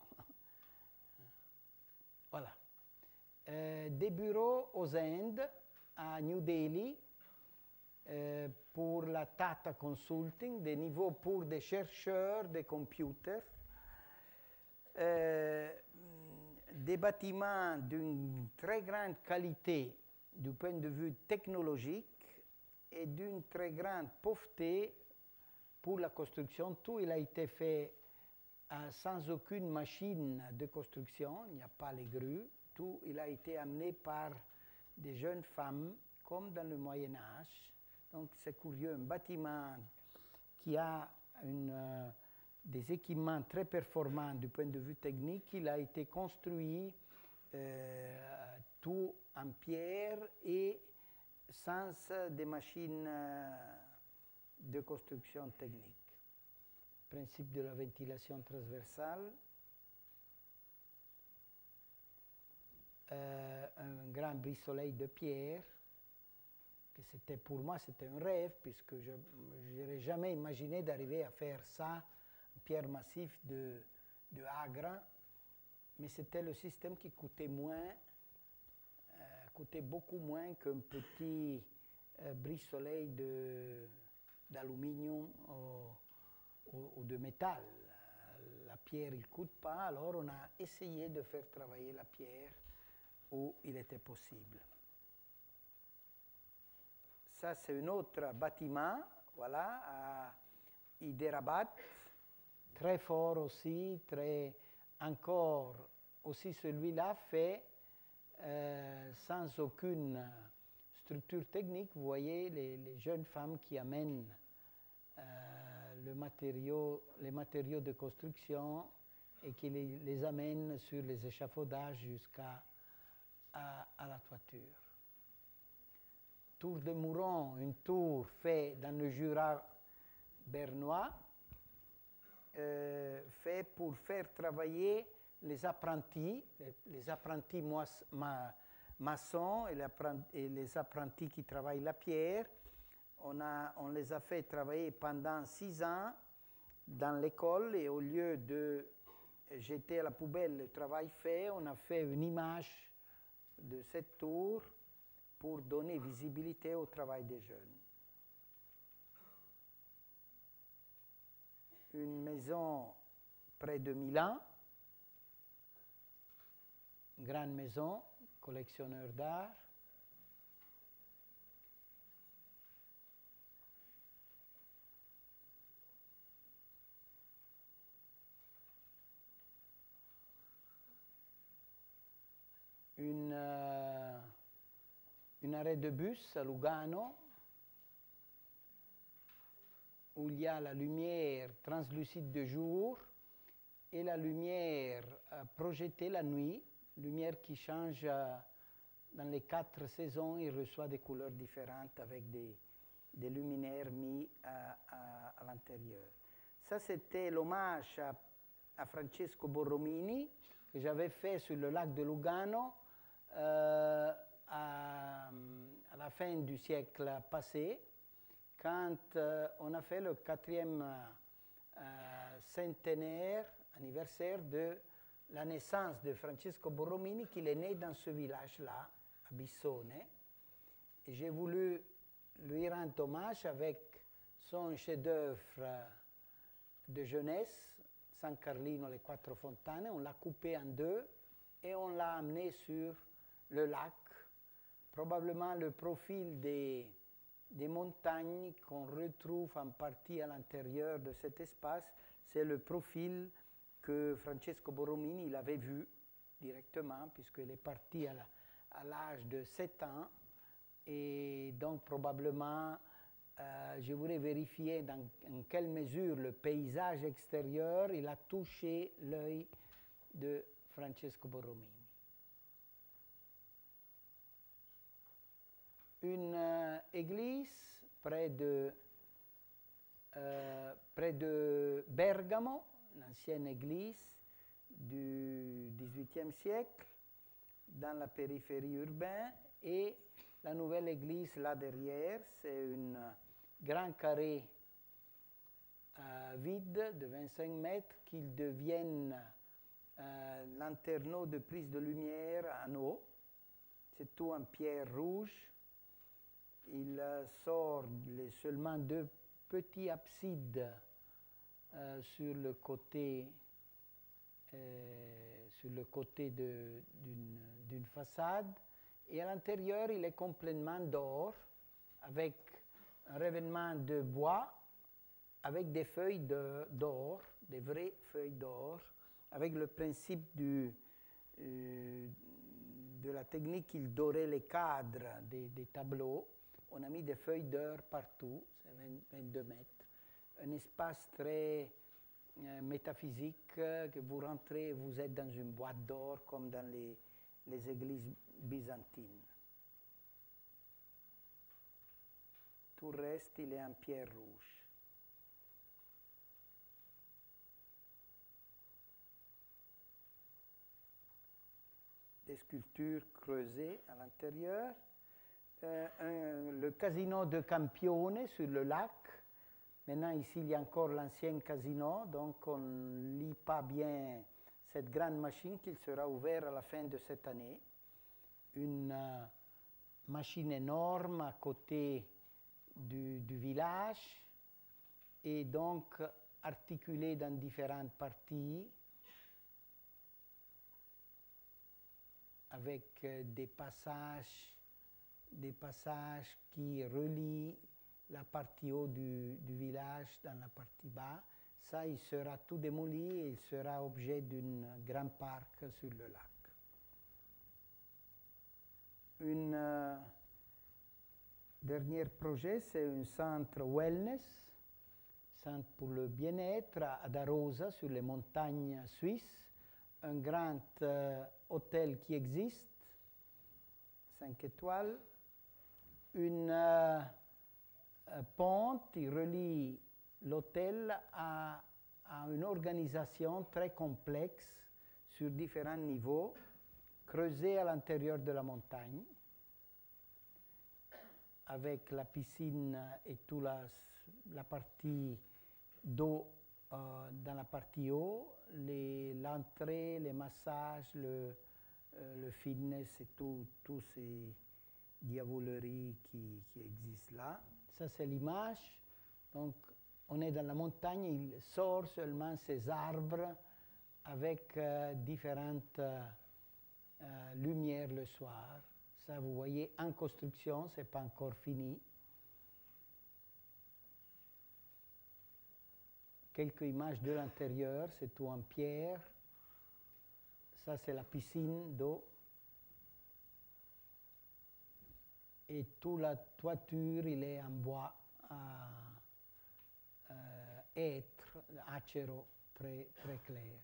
Voilà. Des bureaux aux Indes, à New Delhi, pour la Tata Consulting, des niveaux pour des chercheurs de computers, des bâtiments d'une très grande qualité du point de vue technologique et d'une très grande pauvreté pour la construction. Tout il a été fait sans aucune machine de construction, il n'y a pas les grues, tout il a été amené par des jeunes femmes, comme dans le Moyen Âge. Donc c'est curieux, un bâtiment qui a des équipements très performants du point de vue technique, il a été construit tout en pierre et sans des machines de construction technique. Principe de la ventilation transversale. Un grand brise-soleil de pierre, que c'était pour moi c'était un rêve, puisque je n'aurais jamais imaginé d'arriver à faire ça, pierre massif de Agra, mais c'était le système qui coûtait moins, coûtait beaucoup moins qu'un petit brise-soleil d'aluminium ou de métal. La pierre, il ne coûte pas, alors on a essayé de faire travailler la pierre où il était possible. Ça, c'est un autre bâtiment, voilà, à Hyderabad, très fort aussi, encore aussi celui-là fait sans aucune structure technique. Vous voyez les jeunes femmes qui amènent les matériaux de construction et qui les amènent sur les échafaudages jusqu'à la toiture. Tour de Mouron, une tour faite dans le Jura bernois, fait pour faire travailler les apprentis maçons et les apprentis qui travaillent la pierre. On les a fait travailler pendant 6 ans dans l'école, et au lieu de jeter à la poubelle le travail fait, on a fait une image de cette tour pour donner visibilité au travail des jeunes. Une maison près de Milan, une grande maison, collectionneur d'art. Un arrêt de bus à Lugano, où il y a la lumière translucide de jour et la lumière projetée la nuit, lumière qui change dans les 4 saisons, il reçoit des couleurs différentes avec des luminaires mis à l'intérieur. Ça, c'était l'hommage à Francesco Borromini, que j'avais fait sur le lac de Lugano à la fin du siècle passé, quand on a fait le 4e centenaire, anniversaire de la naissance de Francesco Borromini, qu'il est né dans ce village-là, à Bissone. Et j'ai voulu lui rendre hommage avec son chef-d'œuvre de jeunesse, San Carlino, les 4 Fontane. On l'a coupé en 2 et on l'a amené sur le lac. Probablement le profil des montagnes qu'on retrouve en partie à l'intérieur de cet espace, c'est le profil que Francesco Borromini il avait vu directement, puisqu'il est parti à l'âge de 7 ans. Et donc probablement, je voulais vérifier dans quelle mesure le paysage extérieur il a touché l'œil de Francesco Borromini. Une église près de Bergamo, une ancienne église du XVIIIe siècle, dans la périphérie urbaine, et la nouvelle église là derrière, c'est un grand carré vide de 25 mètres qu'il devienne lanterneau de prise de lumière en haut. C'est tout en pierre rouge. Il sort seulement 2 petits absides sur le côté d'une façade. Et à l'intérieur, il est complètement d'or, avec un revêtement de bois, avec des feuilles d'or, des vraies feuilles d'or, avec le principe de la technique qu'il dorait les cadres des tableaux. On a mis des feuilles d'or partout, c'est 22 mètres. Un espace très métaphysique, que vous rentrez et vous êtes dans une boîte d'or comme dans les églises byzantines. Tout le reste, il est en pierre rouge. Des sculptures creusées à l'intérieur. Le casino de Campione sur le lac. Maintenant, ici, il y a encore l'ancien casino, donc on ne lit pas bien cette grande machine qui sera ouverte à la fin de cette année. Une machine énorme à côté du village et donc articulée dans différentes parties avec des passages qui relient la partie haut du village dans la partie bas. Ça, il sera tout démoli et il sera objet d'un grand parc sur le lac. Un dernier projet, c'est un centre wellness, centre pour le bien-être à Darosa, sur les montagnes suisses. Un grand hôtel qui existe, 5 étoiles. Une pente qui relie l'hôtel à une organisation très complexe sur différents niveaux, creusée à l'intérieur de la montagne, avec la piscine et toute la partie d'eau dans la partie haut, l'entrée, les massages, le fitness et tous ces diavoleries qui existent là. Ça, c'est l'image. Donc, on est dans la montagne, il sort seulement ces arbres avec différentes lumières le soir. Ça, vous voyez, en construction, ce n'est pas encore fini. Quelques images de l'intérieur, c'est tout en pierre. Ça, c'est la piscine d'eau. Et toute la toiture, il est en bois hêtre, acero, très, très clair.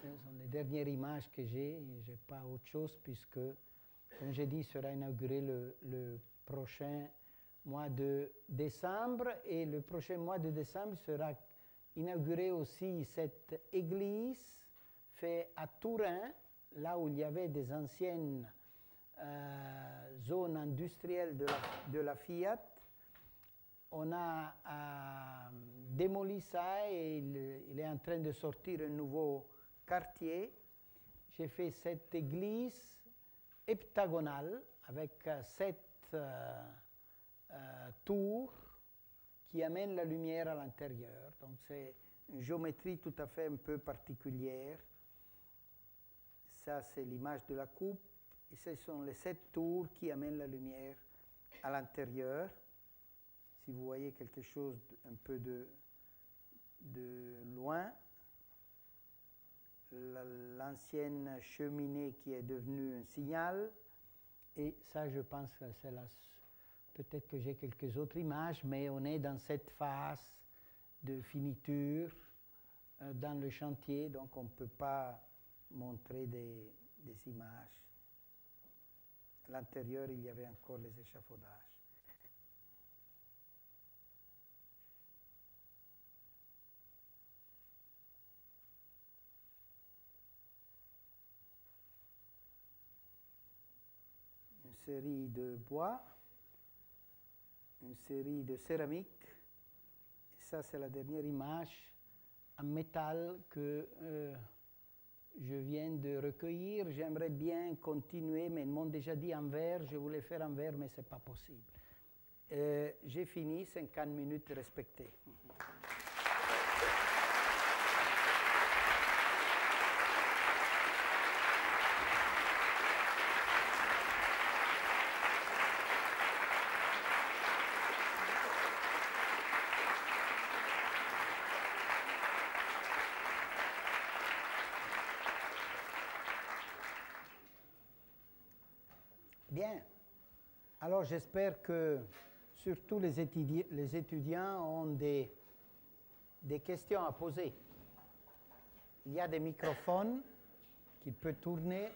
Ce sont les dernières images que j'ai. Je n'ai pas autre chose puisque, comme j'ai dit, il sera inauguré le prochain mois de décembre. Et le prochain mois de décembre sera inaugurée aussi cette église faite à Turin, là où il y avait des anciennes zone industrielle de la Fiat. On a démoli ça et il est en train de sortir un nouveau quartier. J'ai fait cette église heptagonale avec 7 tours qui amènent la lumière à l'intérieur. Donc c'est une géométrie tout à fait un peu particulière. Ça, c'est l'image de la coupe. Et ce sont les 7 tours qui amènent la lumière à l'intérieur. Si vous voyez quelque chose un peu de loin, l'ancienne cheminée qui est devenue un signal, et ça je pense que c'est la... Peut-être que j'ai quelques autres images, mais on est dans cette phase de finiture dans le chantier, donc on ne peut pas montrer des images. À l'intérieur, il y avait encore les échafaudages. Une série de bois, une série de céramique. Et ça, c'est la dernière image en métal que je viens de recueillir. J'aimerais bien continuer, mais ils m'ont déjà dit en verre. Je voulais faire en verre, mais ce n'est pas possible. J'ai fini, 50 minutes respectées. Bien. Alors j'espère que surtout les étudiants ont des questions à poser. Il y a des microphones qui peuvent tourner.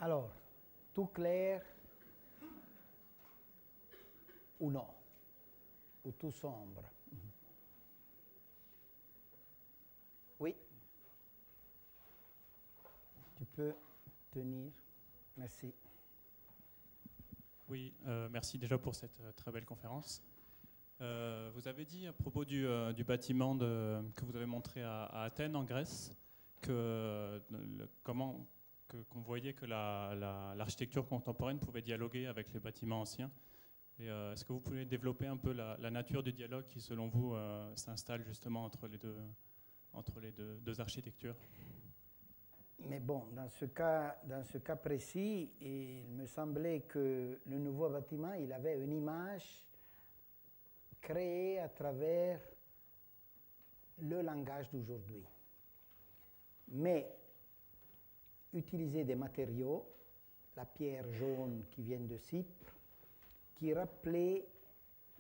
Alors, tout clair ou non, ou tout sombre. Oui, tu peux tenir. Merci. Oui, merci déjà pour cette très belle conférence. Vous avez dit à propos du bâtiment que vous avez montré à Athènes, en Grèce, qu'on voyait que l'architecture contemporaine pouvait dialoguer avec les bâtiments anciens. Est-ce que vous pouvez développer un peu la nature du dialogue qui, selon vous, s'installe justement entre les deux architectures? Mais bon, dans ce cas précis, il me semblait que le nouveau bâtiment, il avait une image créée à travers le langage d'aujourd'hui. Mais utiliser des matériaux, la pierre jaune qui vient de Chypre, qui rappelait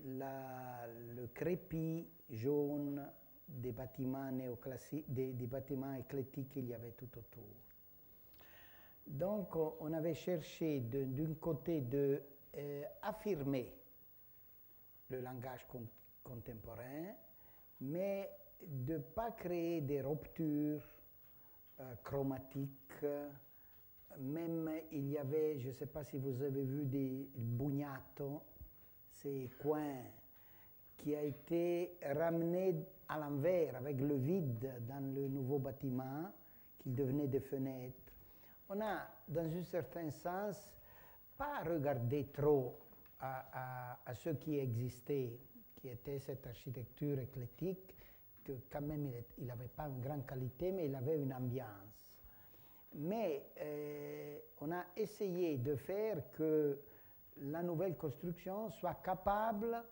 le crépi jaune des bâtiments néoclassiques, des bâtiments éclectiques qu'il y avait tout autour. Donc, on avait cherché d'un côté d'affirmer le langage contemporain, mais de ne pas créer des ruptures chromatiques. Même il y avait, je ne sais pas si vous avez vu des bugnato, ces coins qui a été ramené à l'envers avec le vide dans le nouveau bâtiment, qu'il devenait des fenêtres. On a, dans un certain sens, pas regardé trop à ce qui existait, qui était cette architecture éclectique, que quand même il n'avait pas une grande qualité, mais il avait une ambiance. Mais on a essayé de faire que la nouvelle construction soit capable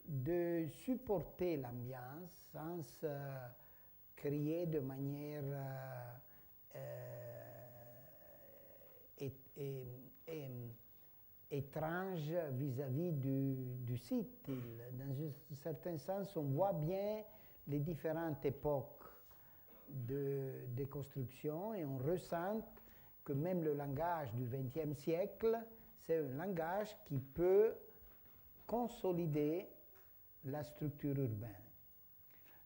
de supporter l'ambiance sans créer de manière étrange vis-à-vis du site. Dans un certain sens, on voit bien les différentes époques de construction et on ressent que même le langage du XXe siècle, c'est un langage qui peut consolider la structure urbaine.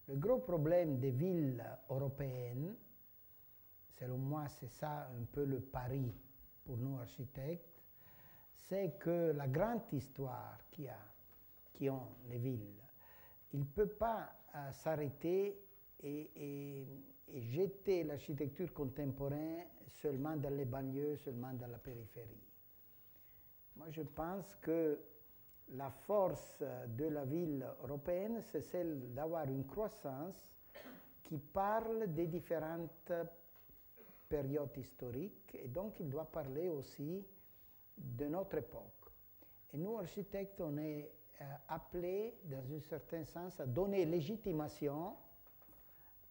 Le gros problème des villes européennes, selon moi c'est ça un peu le pari pour nous architectes, c'est que la grande histoire qui ont les villes, il ne peut pas s'arrêter et jeter l'architecture contemporaine seulement dans les banlieues, seulement dans la périphérie. Moi, je pense que la force de la ville européenne, c'est celle d'avoir une croissance qui parle des différentes périodes historiques, et donc il doit parler aussi de notre époque. Et nous, architectes, on est appelés, dans un certain sens, à donner légitimation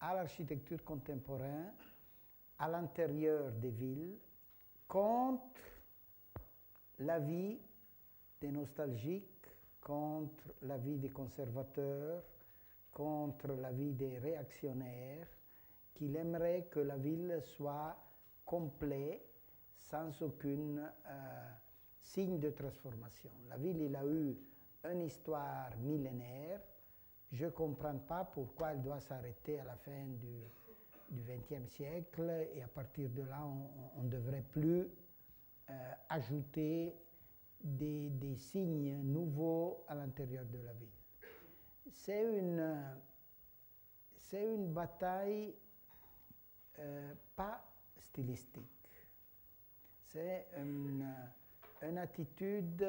à l'architecture contemporaine, à l'intérieur des villes, contre la vie des nostalgiques, contre la vie des conservateurs, contre la vie des réactionnaires, qu'il aimerait que la ville soit complète, sans aucun signe de transformation. La ville, il a eu une histoire millénaire. Je ne comprends pas pourquoi elle doit s'arrêter à la fin du XXe siècle, et à partir de là, on ne devrait plus ajouter des signes nouveaux à l'intérieur de la ville. C'est une bataille pas stylistique. C'est une attitude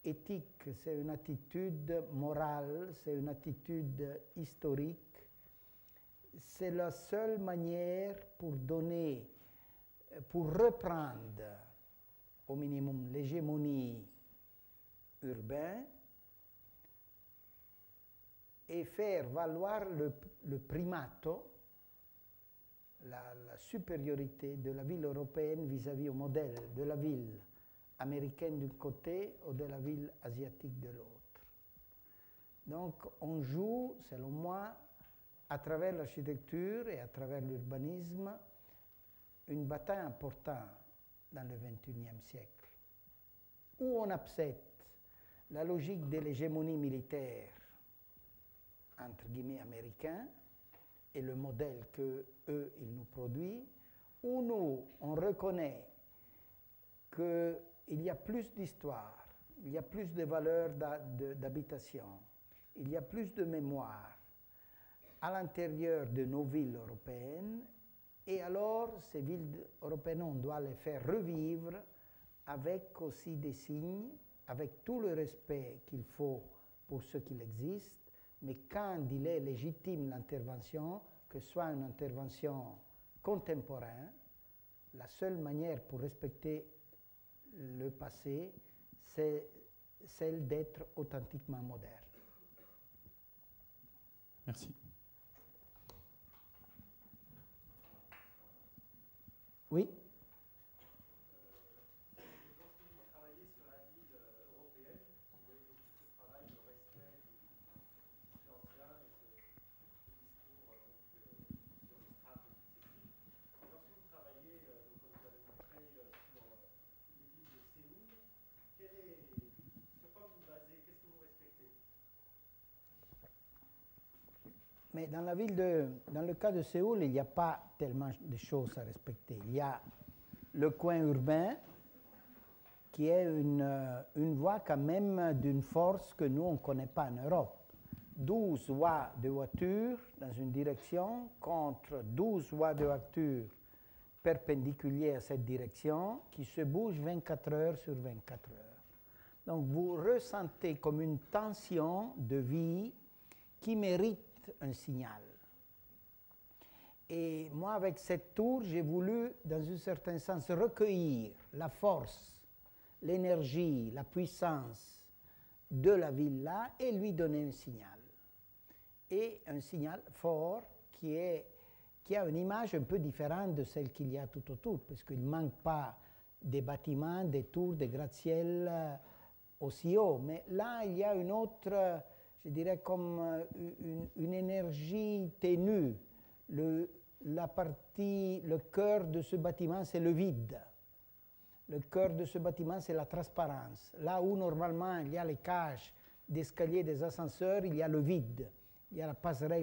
éthique, c'est une attitude morale, c'est une attitude historique. C'est la seule manière pour donner, pour reprendre au minimum l'hégémonie urbaine et faire valoir le primato, la supériorité de la ville européenne vis-à-vis au modèle de la ville américaine d'un côté ou de la ville asiatique de l'autre. Donc on joue, selon moi, à travers l'architecture et à travers l'urbanisme, une bataille importante dans le XXIe siècle, où on accepte la logique de l'hégémonie militaire, entre guillemets, américain, et le modèle qu'eux, ils nous produisent, où nous, on reconnaît qu'il y a plus d'histoire, il y a plus de valeurs d'habitation, il y a plus de mémoire à l'intérieur de nos villes européennes, et alors ces villes européennes, on doit les faire revivre avec aussi des signes, avec tout le respect qu'il faut pour ce qu'il existe, mais quand il est légitime l'intervention, que ce soit une intervention contemporaine, la seule manière pour respecter le passé, c'est celle d'être authentiquement moderne. Merci. Oui. Mais dans le cas de Séoul, il n'y a pas tellement de choses à respecter. Il y a le coin urbain, qui est une voie quand même d'une force que nous, on ne connaît pas en Europe. 12 voies de voiture dans une direction contre 12 voies de voiture perpendiculaires à cette direction qui se bougent 24 heures sur 24 heures. Donc vous ressentez comme une tension de vie qui mérite un signal. Et moi, avec cette tour, j'ai voulu, dans un certain sens, recueillir la force, l'énergie, la puissance de la ville-là et lui donner un signal. Et un signal fort qui a une image un peu différente de celle qu'il y a tout autour, parce qu'il ne manque pas des bâtiments, des tours, des gratte-ciel aussi hauts. Mais là, il y a une autre, je dirais, comme une énergie ténue. Le cœur de ce bâtiment, c'est le vide. Le cœur de ce bâtiment, c'est la transparence. Là où normalement il y a les cages d'escaliers, des ascenseurs, il y a le vide. Il y a la passerelle